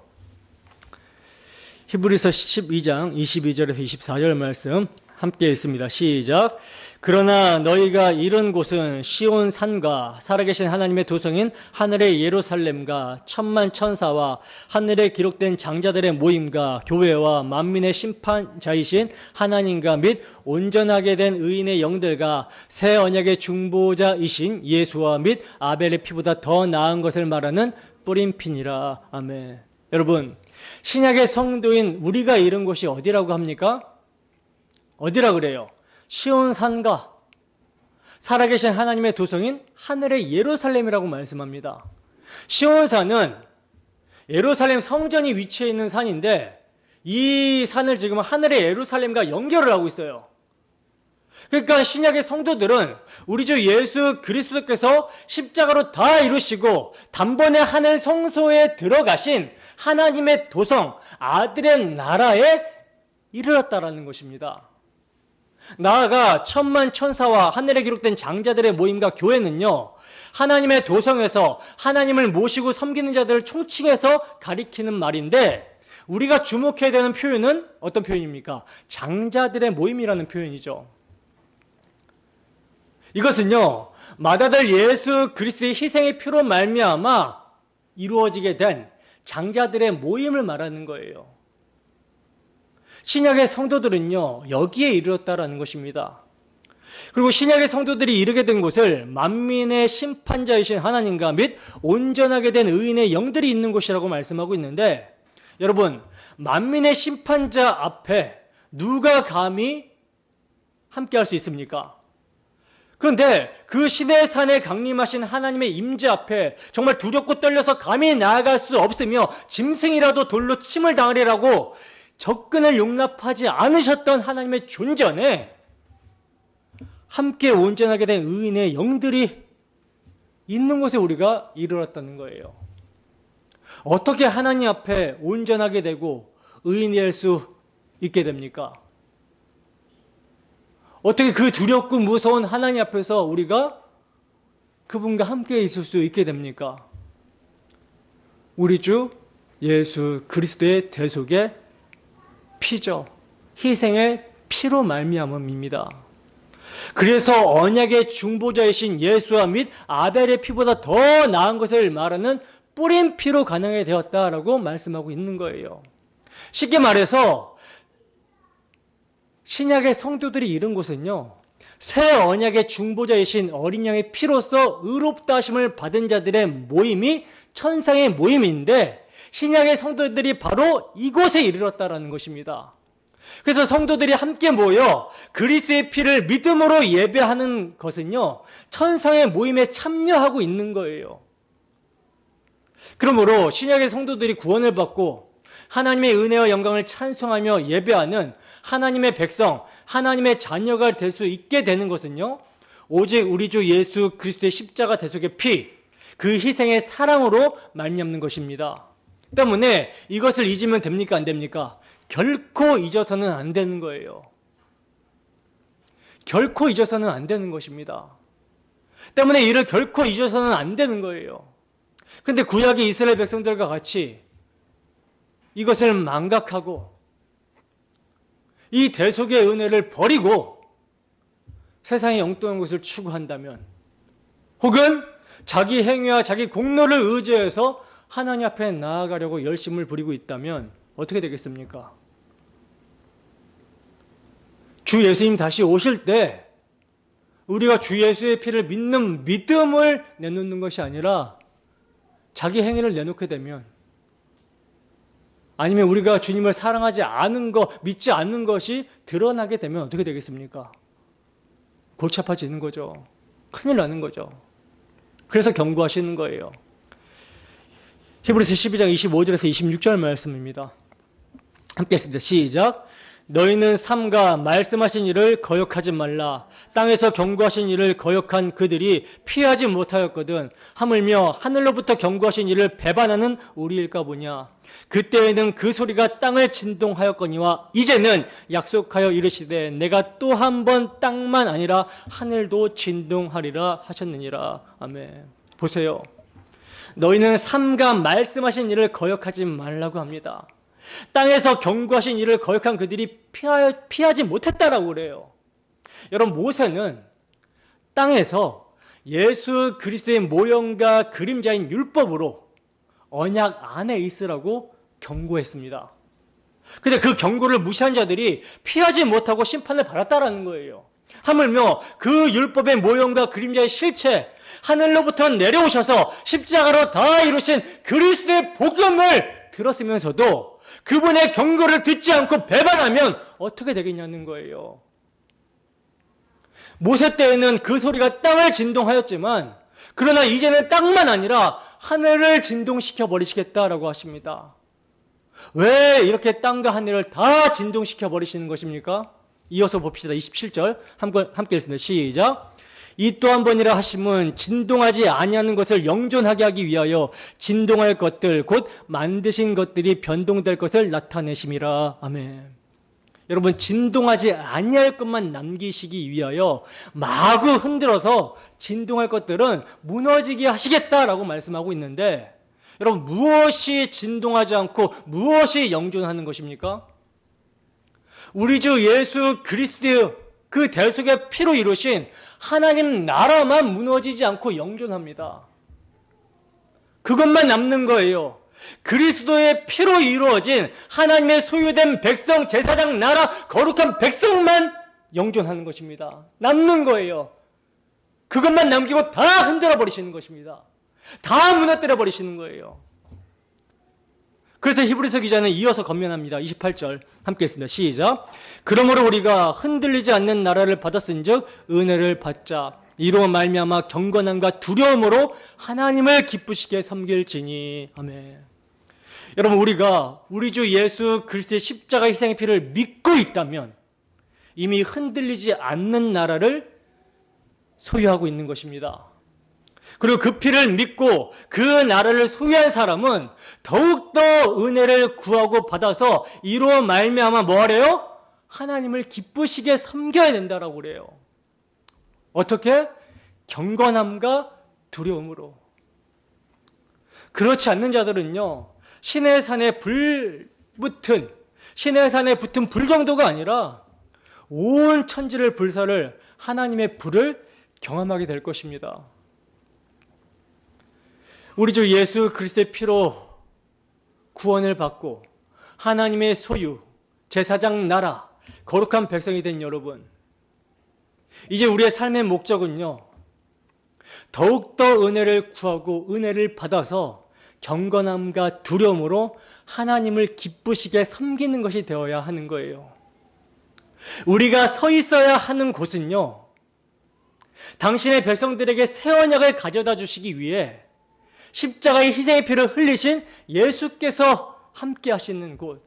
히브리서 12장 22절에서 24절 말씀 함께 읽습니다. 시작. 그러나 너희가 이른 곳은 시온 산과 살아계신 하나님의 도성인 하늘의 예루살렘과 천만 천사와 하늘에 기록된 장자들의 모임과 교회와 만민의 심판자이신 하나님과 및 온전하게 된 의인의 영들과 새 언약의 중보자이신 예수와 및 아벨의 피보다 더 나은 것을 말하는 뿌린 피니라. 아멘. 여러분, 신약의 성도인 우리가 이른 곳이 어디라고 합니까? 어디라 그래요? 시온산가, 살아계신 하나님의 도성인 하늘의 예루살렘이라고 말씀합니다. 시온산은 예루살렘 성전이 위치해 있는 산인데 이 산을 지금 하늘의 예루살렘과 연결을 하고 있어요. 그러니까 신약의 성도들은 우리 주 예수 그리스도께서 십자가로 다 이루시고 단번에 하늘 성소에 들어가신 하나님의 도성, 아들의 나라에 이르렀다라는 것입니다. 나아가 천만 천사와 하늘에 기록된 장자들의 모임과 교회는요, 하나님의 도성에서 하나님을 모시고 섬기는 자들을 총칭해서 가리키는 말인데, 우리가 주목해야 되는 표현은 어떤 표현입니까? 장자들의 모임이라는 표현이죠. 이것은요, 맏아들 예수 그리스도의 희생의 피로 말미암아 이루어지게 된 장자들의 모임을 말하는 거예요. 신약의 성도들은요, 여기에 이르렀다라는 것입니다. 그리고 신약의 성도들이 이르게 된 곳을 만민의 심판자이신 하나님과 및 온전하게 된 의인의 영들이 있는 곳이라고 말씀하고 있는데, 여러분, 만민의 심판자 앞에 누가 감히 함께 할 수 있습니까? 그런데 그 시내 산에 강림하신 하나님의 임재 앞에 정말 두렵고 떨려서 감히 나아갈 수 없으며 짐승이라도 돌로 침을 당하리라고 접근을 용납하지 않으셨던 하나님의 존전에 함께 온전하게 된 의인의 영들이 있는 곳에 우리가 이르렀다는 거예요. 어떻게 하나님 앞에 온전하게 되고 의인이 될 수 있게 됩니까? 어떻게 그 두렵고 무서운 하나님 앞에서 우리가 그분과 함께 있을 수 있게 됩니까? 우리 주 예수 그리스도의 대속의 피죠. 희생의 피로 말미암음입니다. 그래서 언약의 중보자이신 예수와 및 아벨의 피보다 더 나은 것을 말하는 뿌린 피로 가능하게 되었다라고 말씀하고 있는 거예요. 쉽게 말해서 신약의 성도들이 이른 곳은요, 새 언약의 중보자이신 어린 양의 피로서 의롭다 하심을 받은 자들의 모임이 천상의 모임인데, 신약의 성도들이 바로 이곳에 이르렀다라는 것입니다. 그래서 성도들이 함께 모여 그리스도의 피를 믿음으로 예배하는 것은요, 천상의 모임에 참여하고 있는 거예요. 그러므로 신약의 성도들이 구원을 받고 하나님의 은혜와 영광을 찬송하며 예배하는 하나님의 백성, 하나님의 자녀가 될 수 있게 되는 것은요, 오직 우리 주 예수 그리스도의 십자가 대속의 피, 그 희생의 사랑으로 말미암는 것입니다. 때문에 이것을 잊으면 됩니까? 안 됩니까? 결코 잊어서는 안 되는 거예요. 결코 잊어서는 안 되는 것입니다. 때문에 이를 결코 잊어서는 안 되는 거예요. 근데 구약의 이스라엘 백성들과 같이 이것을 망각하고 이 대속의 은혜를 버리고 세상의 엉뚱한 것을 추구한다면, 혹은 자기 행위와 자기 공로를 의지해서 하나님 앞에 나아가려고 열심을 부리고 있다면 어떻게 되겠습니까? 주 예수님 다시 오실 때 우리가 주 예수의 피를 믿는 믿음을 내놓는 것이 아니라 자기 행위를 내놓게 되면, 아니면 우리가 주님을 사랑하지 않은 것, 믿지 않는 것이 드러나게 되면 어떻게 되겠습니까? 골치 아파지는 거죠. 큰일 나는 거죠. 그래서 경고하시는 거예요. 히브리서 12장 25절에서 26절 말씀입니다. 함께 했습니다. 시작. 너희는 삼가 말씀하신 일을 거역하지 말라. 땅에서 경고하신 일을 거역한 그들이 피하지 못하였거든. 하물며 하늘로부터 경고하신 일을 배반하는 우리일까 보냐. 그때에는 그 소리가 땅을 진동하였거니와 이제는 약속하여 이르시되 내가 또 한 번 땅만 아니라 하늘도 진동하리라 하셨느니라. 아멘. 보세요. 너희는 삼가 말씀하신 일을 거역하지 말라고 합니다. 땅에서 경고하신 일을 거역한 그들이 피하지 못했다라고 그래요. 여러분, 모세는 땅에서 예수 그리스도의 모형과 그림자인 율법으로 언약 안에 있으라고 경고했습니다. 근데 그 경고를 무시한 자들이 피하지 못하고 심판을 받았다라는 거예요. 하물며 그 율법의 모형과 그림자의 실체, 하늘로부터 내려오셔서 십자가로 다 이루신 그리스도의 복음을 들었으면서도 그분의 경고를 듣지 않고 배반하면 어떻게 되겠냐는 거예요. 모세 때에는 그 소리가 땅을 진동하였지만 그러나 이제는 땅만 아니라 하늘을 진동시켜 버리시겠다라고 하십니다. 왜 이렇게 땅과 하늘을 다 진동시켜 버리시는 것입니까? 이어서 봅시다. 27절 함께 읽습니다. 시작. 이 또 한 번이라 하심은 진동하지 아니하는 것을 영존하게 하기 위하여 진동할 것들 곧 만드신 것들이 변동될 것을 나타내심이라. 아멘. 여러분, 진동하지 아니할 것만 남기시기 위하여 마구 흔들어서 진동할 것들은 무너지게 하시겠다라고 말씀하고 있는데, 여러분, 무엇이 진동하지 않고 무엇이 영존하는 것입니까? 우리 주 예수 그리스도의 그 대속의 피로 이루신 하나님 나라만 무너지지 않고 영존합니다. 그것만 남는 거예요. 그리스도의 피로 이루어진 하나님의 소유된 백성, 제사장, 나라, 거룩한 백성만 영존하는 것입니다. 남는 거예요. 그것만 남기고 다 흔들어 버리시는 것입니다. 다 무너뜨려 버리시는 거예요. 그래서 히브리서 기자는 이어서 건면합니다. 28절 함께 했습니다. 시작. 그러므로 우리가 흔들리지 않는 나라를 받았은즉 은혜를 받자. 이로 말미암아 경건함과 두려움으로 하나님을 기쁘시게 섬길지니. 아멘. 여러분, 우리가 우리 주 예수 그리스도의 십자가 희생의 피를 믿고 있다면 이미 흔들리지 않는 나라를 소유하고 있는 것입니다. 그리고 그 피를 믿고 그 나라를 소유한 사람은 더욱더 은혜를 구하고 받아서 이로 말미암아 뭐 하래요? 하나님을 기쁘시게 섬겨야 된다라고 그래요. 어떻게? 경건함과 두려움으로. 그렇지 않는 자들은요, 신의 산에 붙은 불 정도가 아니라 온 천지를 불사를 하나님의 불을 경험하게 될 것입니다. 우리 주 예수 그리스도의 피로 구원을 받고 하나님의 소유, 제사장 나라, 거룩한 백성이 된 여러분, 이제 우리의 삶의 목적은요, 더욱더 은혜를 구하고 은혜를 받아서 경건함과 두려움으로 하나님을 기쁘시게 섬기는 것이 되어야 하는 거예요. 우리가 서 있어야 하는 곳은요, 당신의 백성들에게 새 언약을 가져다 주시기 위해 십자가의 희생의 피를 흘리신 예수께서 함께 하시는 곳,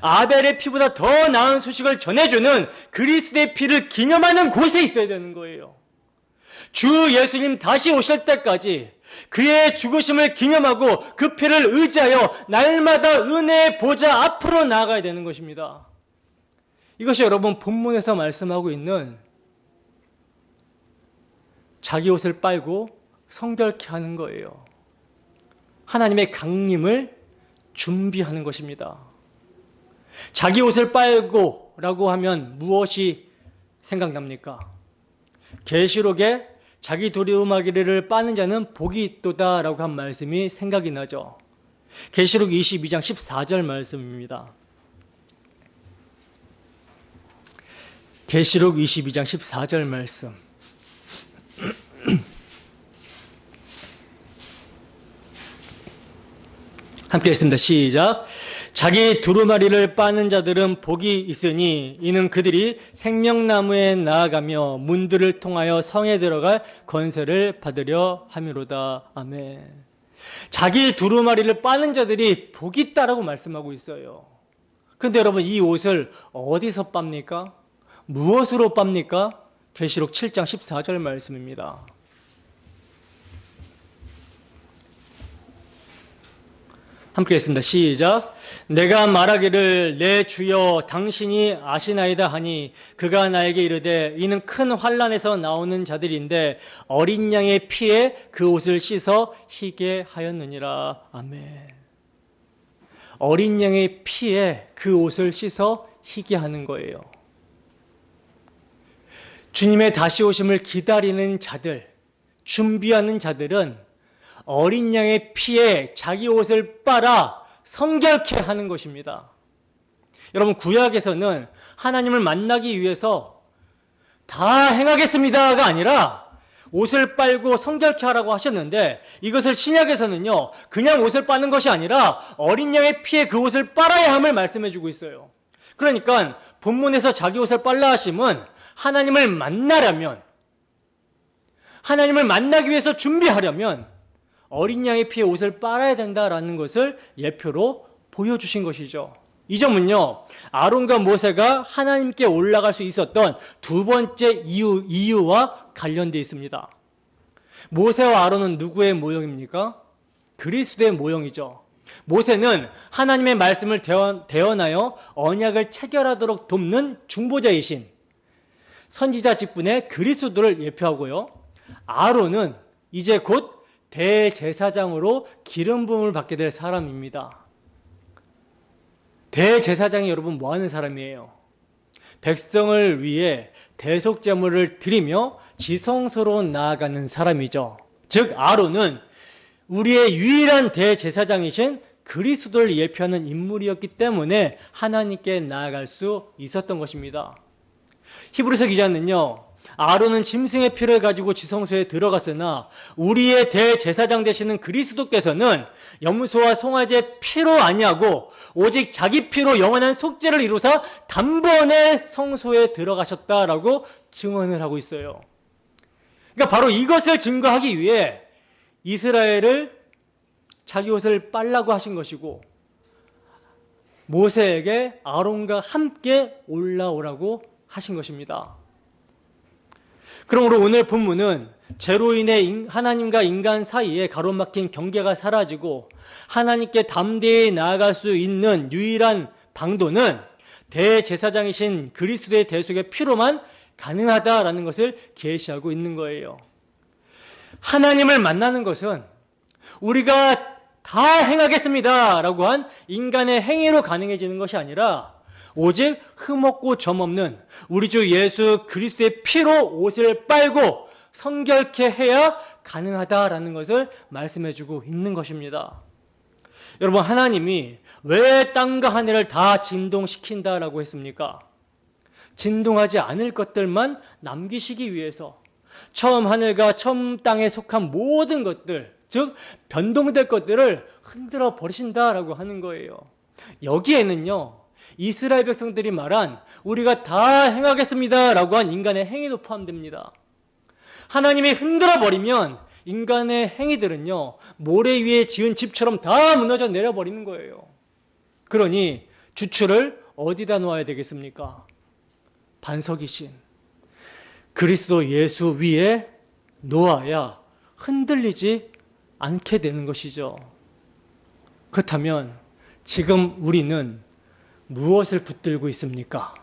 아벨의 피보다 더 나은 소식을 전해주는 그리스도의 피를 기념하는 곳에 있어야 되는 거예요. 주 예수님 다시 오실 때까지 그의 죽으심을 기념하고 그 피를 의지하여 날마다 은혜의 보좌 앞으로 나아가야 되는 것입니다. 이것이 여러분 본문에서 말씀하고 있는 자기 옷을 빨고 성결케 하는 거예요. 하나님의 강림을 준비하는 것입니다. 자기 옷을 빨고 라고 하면 무엇이 생각납니까? 계시록에 자기 두루마기를 빠는 자는 복이 있도다 라고 한 말씀이 생각이 나죠. 계시록 22장 14절 말씀입니다. 계시록 22장 14절 말씀. 함께 읽습니다. 시작. 자기 두루마리를 빠는 자들은 복이 있으니 이는 그들이 생명나무에 나아가며 문들을 통하여 성에 들어갈 권세를 받으려 함이로다. 아멘. 자기 두루마리를 빠는 자들이 복이 있다라고 말씀하고 있어요. 그런데 여러분, 이 옷을 어디서 빱니까? 무엇으로 빱니까? 계시록 7장 14절 말씀입니다. 함께 했습니다. 시작. 내가 말하기를 내 주여 당신이 아시나이다 하니 그가 나에게 이르되 이는 큰 환난에서 나오는 자들인데 어린 양의 피에 그 옷을 씻어 희게 하였느니라. 아멘. 어린 양의 피에 그 옷을 씻어 희게 하는 거예요. 주님의 다시 오심을 기다리는 자들, 준비하는 자들은 어린 양의 피에 자기 옷을 빨아 성결케 하는 것입니다. 여러분, 구약에서는 하나님을 만나기 위해서 다 행하겠습니다가 아니라 옷을 빨고 성결케 하라고 하셨는데 이것을 신약에서는요, 그냥 옷을 빠는 것이 아니라 어린 양의 피에 그 옷을 빨아야 함을 말씀해 주고 있어요. 그러니까 본문에서 자기 옷을 빨라 하심은 하나님을 만나려면, 하나님을 만나기 위해서 준비하려면 어린 양의 피에 옷을 빨아야 된다라는 것을 예표로 보여주신 것이죠. 이 점은요, 아론과 모세가 하나님께 올라갈 수 있었던 두 번째 이유와 관련되어 있습니다. 모세와 아론은 누구의 모형입니까? 그리스도의 모형이죠. 모세는 하나님의 말씀을 대언하여 언약을 체결하도록 돕는 중보자이신 선지자 직분의 그리스도를 예표하고요, 아론은 이제 곧 대제사장으로 기름 부음을 받게 될 사람입니다. 대제사장이 여러분 뭐 하는 사람이에요? 백성을 위해 대속제물을 드리며 지성소로 나아가는 사람이죠. 즉 아론은 우리의 유일한 대제사장이신 그리스도를 예표하는 인물이었기 때문에 하나님께 나아갈 수 있었던 것입니다. 히브리서 기자는요, 아론은 짐승의 피를 가지고 지성소에 들어갔으나 우리의 대제사장 되시는 그리스도께서는 염소와 송아지의 피로 아니하고 오직 자기 피로 영원한 속죄를 이루사 단번에 성소에 들어가셨다라고 증언을 하고 있어요. 그러니까 바로 이것을 증거하기 위해 이스라엘을 자기 옷을 빨라고 하신 것이고 모세에게 아론과 함께 올라오라고 하신 것입니다. 그러므로 오늘 본문은 죄로 인해 하나님과 인간 사이에 가로막힌 경계가 사라지고 하나님께 담대히 나아갈 수 있는 유일한 방도는 대제사장이신 그리스도의 대속의 피로만 가능하다라는 것을 계시하고 있는 거예요. 하나님을 만나는 것은 우리가 다 행하겠습니다 라고 한 인간의 행위로 가능해지는 것이 아니라 오직 흠없고 점없는 우리 주 예수 그리스도의 피로 옷을 빨고 성결케 해야 가능하다라는 것을 말씀해주고 있는 것입니다. 여러분, 하나님이 왜 땅과 하늘을 다 진동시킨다라고 했습니까? 진동하지 않을 것들만 남기시기 위해서 처음 하늘과 처음 땅에 속한 모든 것들, 즉 변동될 것들을 흔들어 버리신다라고 하는 거예요. 여기에는요, 이스라엘 백성들이 말한 우리가 다 행하겠습니다 라고 한 인간의 행위도 포함됩니다. 하나님이 흔들어 버리면 인간의 행위들은요, 모래 위에 지은 집처럼 다 무너져 내려버리는 거예요. 그러니 주추를 어디다 놓아야 되겠습니까? 반석이신 그리스도 예수 위에 놓아야 흔들리지 않게 되는 것이죠. 그렇다면 지금 우리는 무엇을 붙들고 있습니까?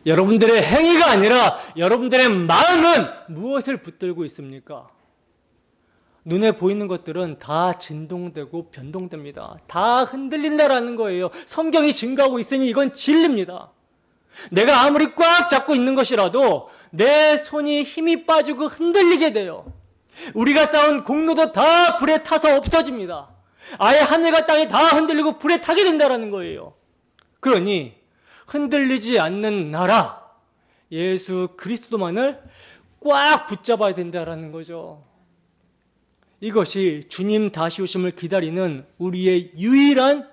여러분들의 행위가 아니라 여러분들의 마음은 무엇을 붙들고 있습니까? 눈에 보이는 것들은 다 진동되고 변동됩니다. 다 흔들린다라는 거예요. 성경이 증거하고 있으니 이건 진리입니다. 내가 아무리 꽉 잡고 있는 것이라도 내 손이 힘이 빠지고 흔들리게 돼요. 우리가 쌓은 공로도 다 불에 타서 없어집니다. 아예 하늘과 땅이 다 흔들리고 불에 타게 된다는 거예요. 그러니 흔들리지 않는 나라 예수 그리스도만을 꽉 붙잡아야 된다는 거죠. 이것이 주님 다시 오심을 기다리는 우리의 유일한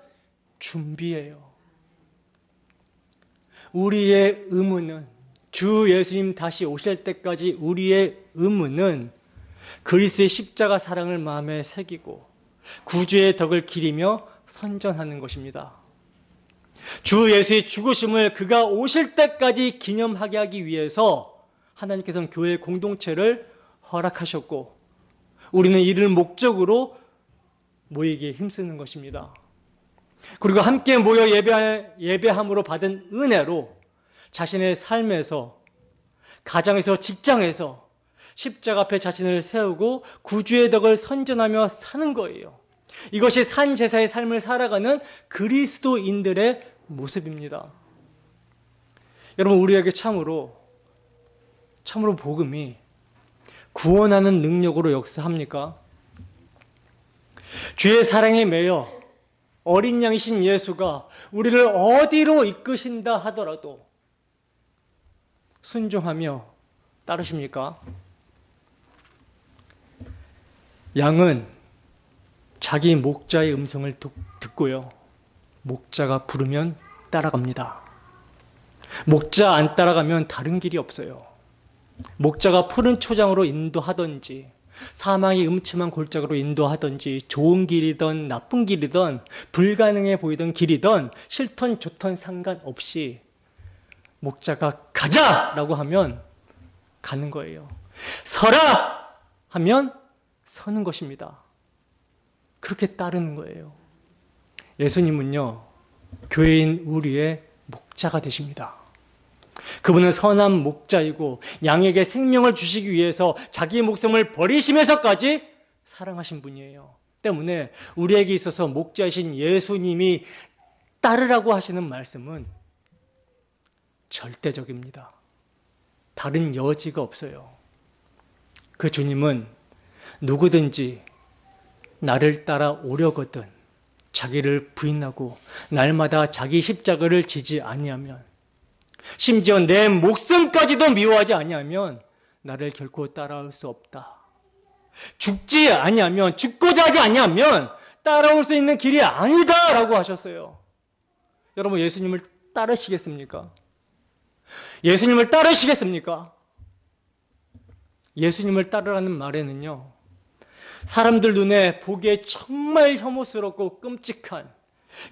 준비예요. 우리의 의무는, 주 예수님 다시 오실 때까지 우리의 의무는 그리스도의 십자가 사랑을 마음에 새기고 구주의 덕을 기리며 선전하는 것입니다. 주 예수의 죽으심을 그가 오실 때까지 기념하게 하기 위해서 하나님께서는 교회 공동체를 허락하셨고 우리는 이를 목적으로 모이기에 힘쓰는 것입니다. 그리고 함께 모여 예배함으로 받은 은혜로 자신의 삶에서, 가정에서, 직장에서 십자가 앞에 자신을 세우고 구주의 덕을 선전하며 사는 거예요. 이것이 산제사의 삶을 살아가는 그리스도인들의 모습입니다. 여러분, 우리에게 참으로 복음이 구원하는 능력으로 역사합니까? 주의 사랑에 매여 어린 양이신 예수가 우리를 어디로 이끄신다 하더라도 순종하며 따르십니까? 양은 자기 목자의 음성을 듣고요. 목자가 부르면 따라갑니다. 목자 안 따라가면 다른 길이 없어요. 목자가 푸른 초장으로 인도하든지 사망이 음침한 골짜기로 인도하든지 좋은 길이든 나쁜 길이든 불가능해 보이던 길이든 싫던 좋던 상관없이 목자가 가자라고 하면 가는 거예요. 서라 하면 서는 것입니다. 그렇게 따르는 거예요. 예수님은요, 교회인 우리의 목자가 되십니다. 그분은 선한 목자이고 양에게 생명을 주시기 위해서 자기 목숨을 버리시면서까지 사랑하신 분이에요. 때문에 우리에게 있어서 목자이신 예수님이 따르라고 하시는 말씀은 절대적입니다. 다른 여지가 없어요. 그 주님은 누구든지 나를 따라 오려거든 자기를 부인하고 날마다 자기 십자가를 지지 아니하면, 심지어 내 목숨까지도 미워하지 아니하면 나를 결코 따라올 수 없다. 죽지 아니하면, 죽고자 하지 아니하면 따라올 수 있는 길이 아니다라고 하셨어요. 여러분, 예수님을 따르시겠습니까? 예수님을 따르시겠습니까? 예수님을 따르라는 말에는요, 사람들 눈에 보기에 정말 혐오스럽고 끔찍한,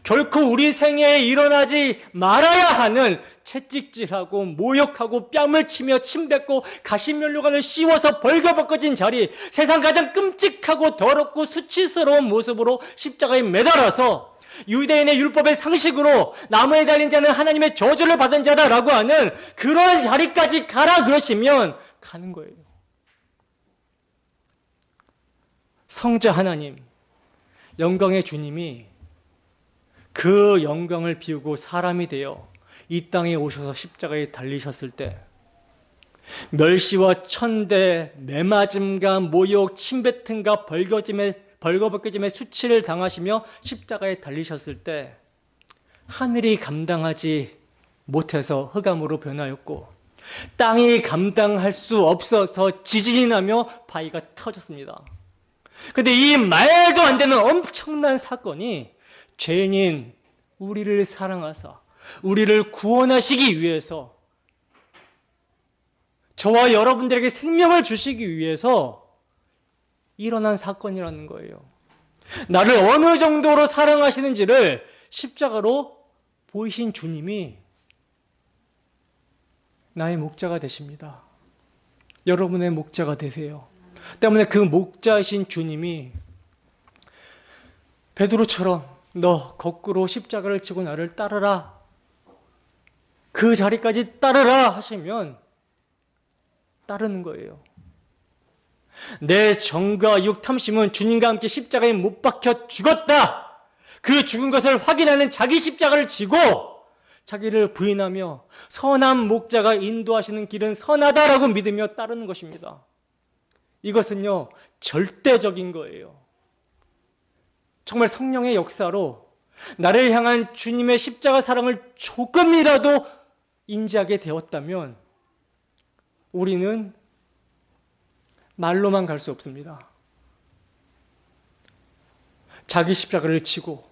결코 우리 생애에 일어나지 말아야 하는 채찍질하고 모욕하고 뺨을 치며 침뱉고 가시면류관을 씌워서 벌거벗겨진 자리, 세상 가장 끔찍하고 더럽고 수치스러운 모습으로 십자가에 매달아서 유대인의 율법의 상식으로 나무에 달린 자는 하나님의 저주를 받은 자다라고 하는 그런 자리까지 가라 그러시면 가는 거예요. 성자 하나님, 영광의 주님이 그 영광을 비우고 사람이 되어 이 땅에 오셔서 십자가에 달리셨을 때 멸시와 천대, 매맞음과 모욕, 침뱉음과 벌거벗겨짐의 수치를 당하시며 십자가에 달리셨을 때 하늘이 감당하지 못해서 흑암으로 변하였고 땅이 감당할 수 없어서 지진이 나며 바위가 터졌습니다. 그런데 이 말도 안 되는 엄청난 사건이 죄인인 우리를 사랑하사 우리를 구원하시기 위해서, 저와 여러분들에게 생명을 주시기 위해서 일어난 사건이라는 거예요. 나를 어느 정도로 사랑하시는지를 십자가로 보이신 주님이 나의 목자가 되십니다. 여러분의 목자가 되세요. 때문에 그 목자이신 주님이 베드로처럼 너 거꾸로 십자가를 지고 나를 따르라, 그 자리까지 따르라 하시면 따르는 거예요. 내 정과 육 탐심은 주님과 함께 십자가에 못 박혀 죽었다, 그 죽은 것을 확인하는 자기 십자가를 지고 자기를 부인하며 선한 목자가 인도하시는 길은 선하다라고 믿으며 따르는 것입니다. 이것은요, 절대적인 거예요. 정말 성령의 역사로 나를 향한 주님의 십자가 사랑을 조금이라도 인지하게 되었다면 우리는 말로만 갈 수 없습니다. 자기 십자가를 지고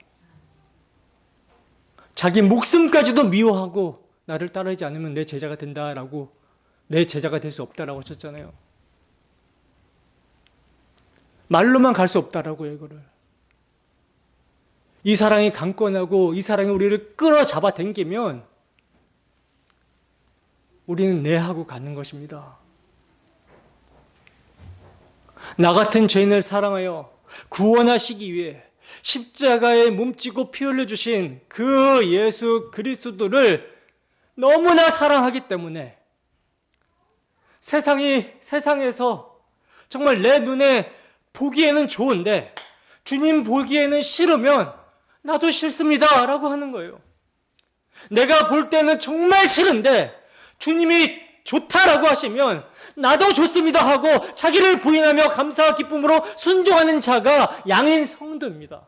자기 목숨까지도 미워하고 나를 따르지 않으면 내 제자가 된다라고, 내 제자가 될 수 없다라고 하셨잖아요. 말로만 갈 수 없다라고요, 이거를. 이 사랑이 강권하고 이 사랑이 우리를 끌어잡아 당기면 우리는 네 하고 가는 것입니다. 나 같은 죄인을 사랑하여 구원하시기 위해 십자가에 몸지고 피 흘려주신 그 예수 그리스도를 너무나 사랑하기 때문에 세상에서 정말 내 눈에 보기에는 좋은데 주님 보기에는 싫으면 나도 싫습니다 라고 하는 거예요. 내가 볼 때는 정말 싫은데 주님이 좋다라고 하시면 나도 좋습니다 하고 자기를 부인하며 감사와 기쁨으로 순종하는 자가 양인 성도입니다.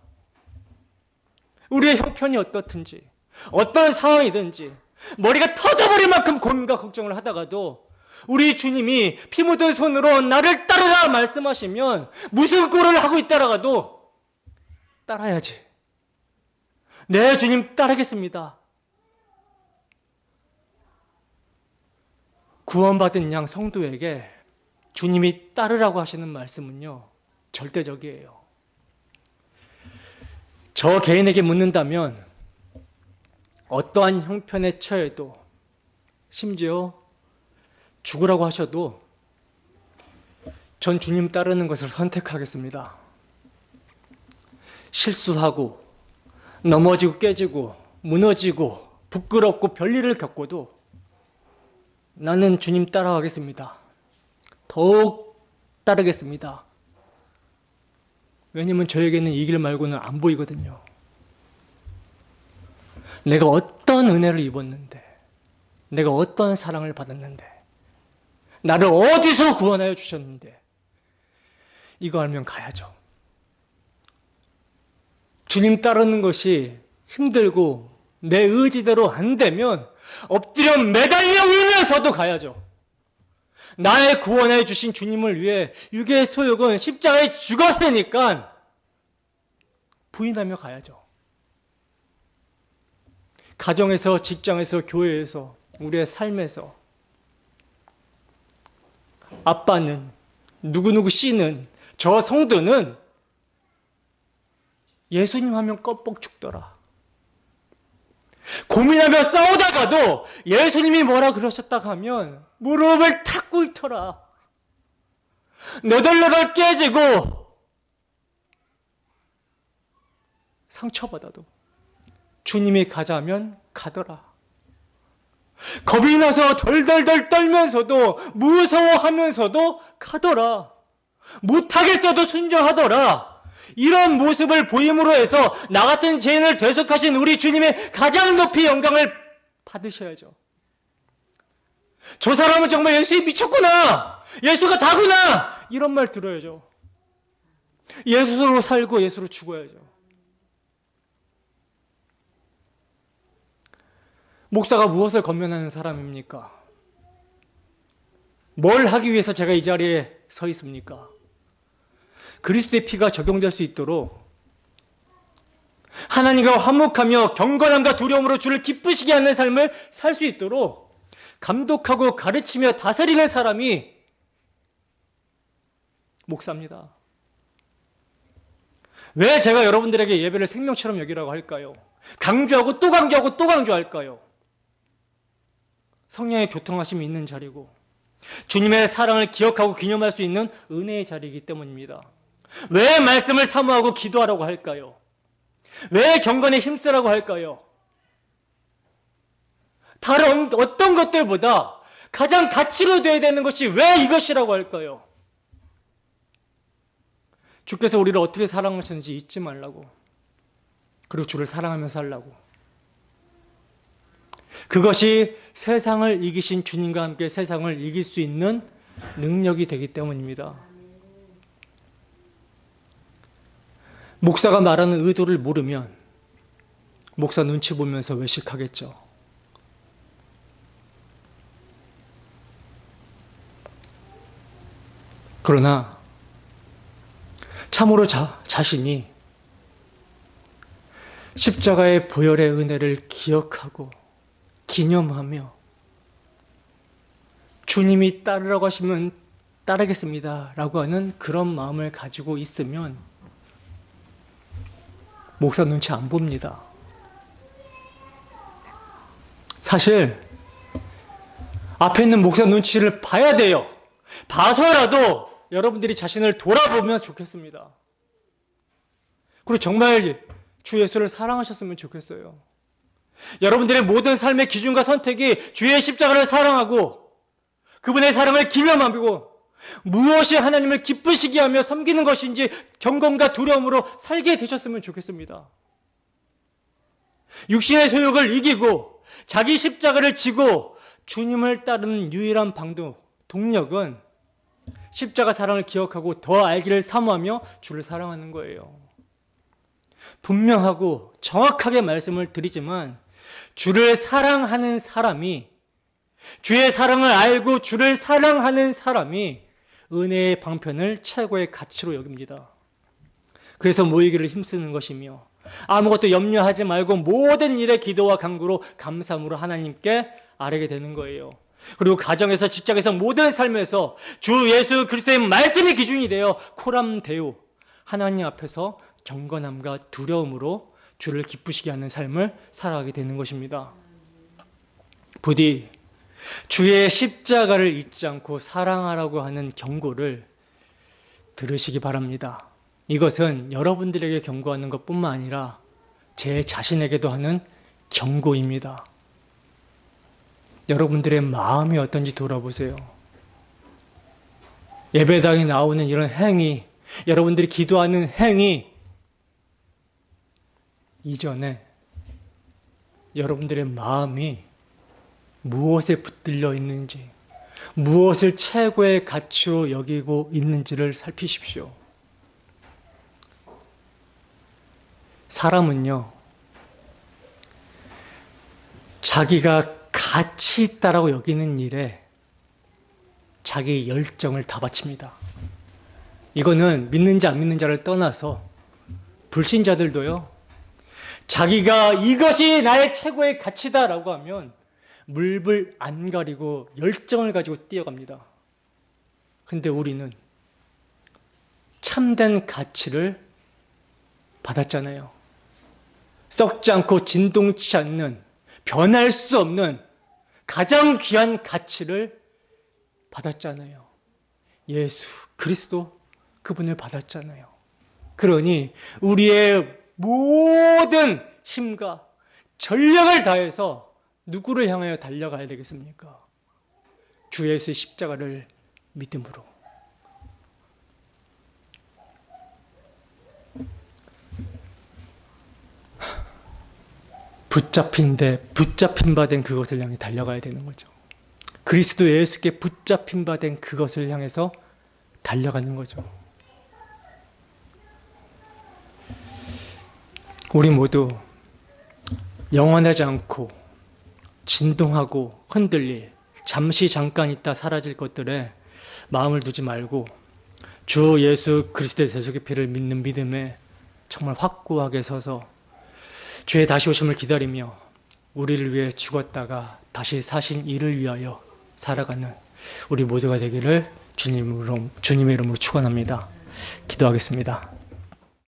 우리의 형편이 어떻든지 어떤 상황이든지 머리가 터져버릴 만큼 고민과 걱정을 하다가도 우리 주님이 피 묻은 손으로 나를 따르라 말씀하시면 무슨 꼴을 하고 있다라도 따라야지. 네, 주님 따르겠습니다. 구원받은 양 성도에게 주님이 따르라고 하시는 말씀은요, 절대적이에요. 저 개인에게 묻는다면 어떠한 형편에 처해도, 심지어 죽으라고 하셔도 전 주님 따르는 것을 선택하겠습니다. 실수하고 넘어지고 깨지고 무너지고 부끄럽고 별일을 겪어도 나는 주님 따라가겠습니다. 더욱 따르겠습니다. 왜냐면 저에게는 이 길 말고는 안 보이거든요. 내가 어떤 은혜를 입었는데, 내가 어떤 사랑을 받았는데, 나를 어디서 구원하여 주셨는데, 이거 알면 가야죠. 주님 따르는 것이 힘들고 내 의지대로 안 되면 엎드려 매달려 울면서도 가야죠. 나의 구원해 주신 주님을 위해 육의 소욕은 십자가에 죽었으니까 부인하며 가야죠. 가정에서, 직장에서, 교회에서, 우리의 삶에서 아빠는, 누구누구 씨는, 저 성도는 예수님 하면 껌뻑 죽더라. 고민하며 싸우다가도 예수님이 뭐라 그러셨다 하면 무릎을 탁 꿇더라. 너덜너덜 깨지고 상처받아도 주님이 가자면 가더라. 겁이 나서 덜덜덜 떨면서도 무서워하면서도 가더라. 못하겠어도 순종하더라. 이런 모습을 보임으로 해서 나 같은 죄인을 대속하신 우리 주님의 가장 높이 영광을 받으셔야죠. 저 사람은 정말 예수에 미쳤구나, 예수가 다구나, 이런 말 들어야죠. 예수로 살고 예수로 죽어야죠. 목사가 무엇을 권면하는 사람입니까? 뭘 하기 위해서 제가 이 자리에 서 있습니까? 그리스도의 피가 적용될 수 있도록 하나님과 화목하며 경건함과 두려움으로 주를 기쁘시게 하는 삶을 살 수 있도록 감독하고 가르치며 다스리는 사람이 목사입니다. 왜 제가 여러분들에게 예배를 생명처럼 여기라고 할까요? 강조하고 또 강조하고 또 강조할까요? 성령의 교통하심이 있는 자리고 주님의 사랑을 기억하고 기념할 수 있는 은혜의 자리이기 때문입니다. 왜 말씀을 사모하고 기도하라고 할까요? 왜 경건에 힘쓰라고 할까요? 다른 어떤 것들보다 가장 가치로 되어야 되는 것이 왜 이것이라고 할까요? 주께서 우리를 어떻게 사랑하셨는지 잊지 말라고, 그리고 주를 사랑하며 살라고. 그것이 세상을 이기신 주님과 함께 세상을 이길 수 있는 능력이 되기 때문입니다. 목사가 말하는 의도를 모르면 목사 눈치 보면서 외식하겠죠. 그러나 참으로 자신이 십자가의 보혈의 은혜를 기억하고 기념하며 주님이 따르라고 하시면 따르겠습니다 라고 하는 그런 마음을 가지고 있으면 목사 눈치 안 봅니다. 사실 앞에 있는 목사 눈치를 봐야 돼요. 봐서라도 여러분들이 자신을 돌아보면 좋겠습니다. 그리고 정말 주 예수를 사랑하셨으면 좋겠어요. 여러분들의 모든 삶의 기준과 선택이 주의 십자가를 사랑하고 그분의 사랑을 기념하고 무엇이 하나님을 기쁘시게 하며 섬기는 것인지 경건과 두려움으로 살게 되셨으면 좋겠습니다. 육신의 소욕을 이기고 자기 십자가를 지고 주님을 따르는 유일한 방도, 동력은 십자가 사랑을 기억하고 더 알기를 사모하며 주를 사랑하는 거예요. 분명하고 정확하게 말씀을 드리지만 주를 사랑하는 사람이 주의 사랑을 알고 주를 사랑하는 사람이 은혜의 방편을 최고의 가치로 여깁니다. 그래서 모이기를 힘쓰는 것이며 아무것도 염려하지 말고 모든 일에 기도와 간구로 감사함으로 하나님께 아뢰게 되는 거예요. 그리고 가정에서, 직장에서, 모든 삶에서 주 예수 그리스도의 말씀이 기준이 되어 코람데오, 하나님 앞에서 경건함과 두려움으로 주를 기쁘시게 하는 삶을 살아가게 되는 것입니다. 부디 주의 십자가를 잊지 않고 사랑하라고 하는 경고를 들으시기 바랍니다. 이것은 여러분들에게 경고하는 것뿐만 아니라 제 자신에게도 하는 경고입니다. 여러분들의 마음이 어떤지 돌아보세요. 예배당에 나오는 이런 행위, 여러분들이 기도하는 행위 이전에 여러분들의 마음이 무엇에 붙들려 있는지, 무엇을 최고의 가치로 여기고 있는지를 살피십시오. 사람은요, 자기가 가치 있다라고 여기는 일에 자기 열정을 다 바칩니다. 이거는 믿는지 안 믿는지를 떠나서 불신자들도요, 자기가 이것이 나의 최고의 가치다라고 하면 물불 안 가리고 열정을 가지고 뛰어갑니다. 근데 우리는 참된 가치를 받았잖아요. 썩지 않고 진동치 않는, 변할 수 없는 가장 귀한 가치를 받았잖아요. 예수 그리스도, 그분을 받았잖아요. 그러니 우리의 모든 힘과 전력을 다해서 누구를 향하여 달려가야 되겠습니까? 주 예수의 십자가를 믿음으로. 붙잡힌 바 된 그것을 향해 달려가야 되는 거죠. 그리스도 예수께 붙잡힌 바 된 그것을 향해서 달려가는 거죠. 우리 모두 영원하지 않고 진동하고 흔들릴, 잠깐 있다 사라질 것들에 마음을 두지 말고 주 예수 그리스도의 대속의 피를 믿는 믿음에 정말 확고하게 서서 주의 다시 오심을 기다리며 우리를 위해 죽었다가 다시 사신 이를 위하여 살아가는 우리 모두가 되기를 주님의 이름으로 축원합니다. 기도하겠습니다.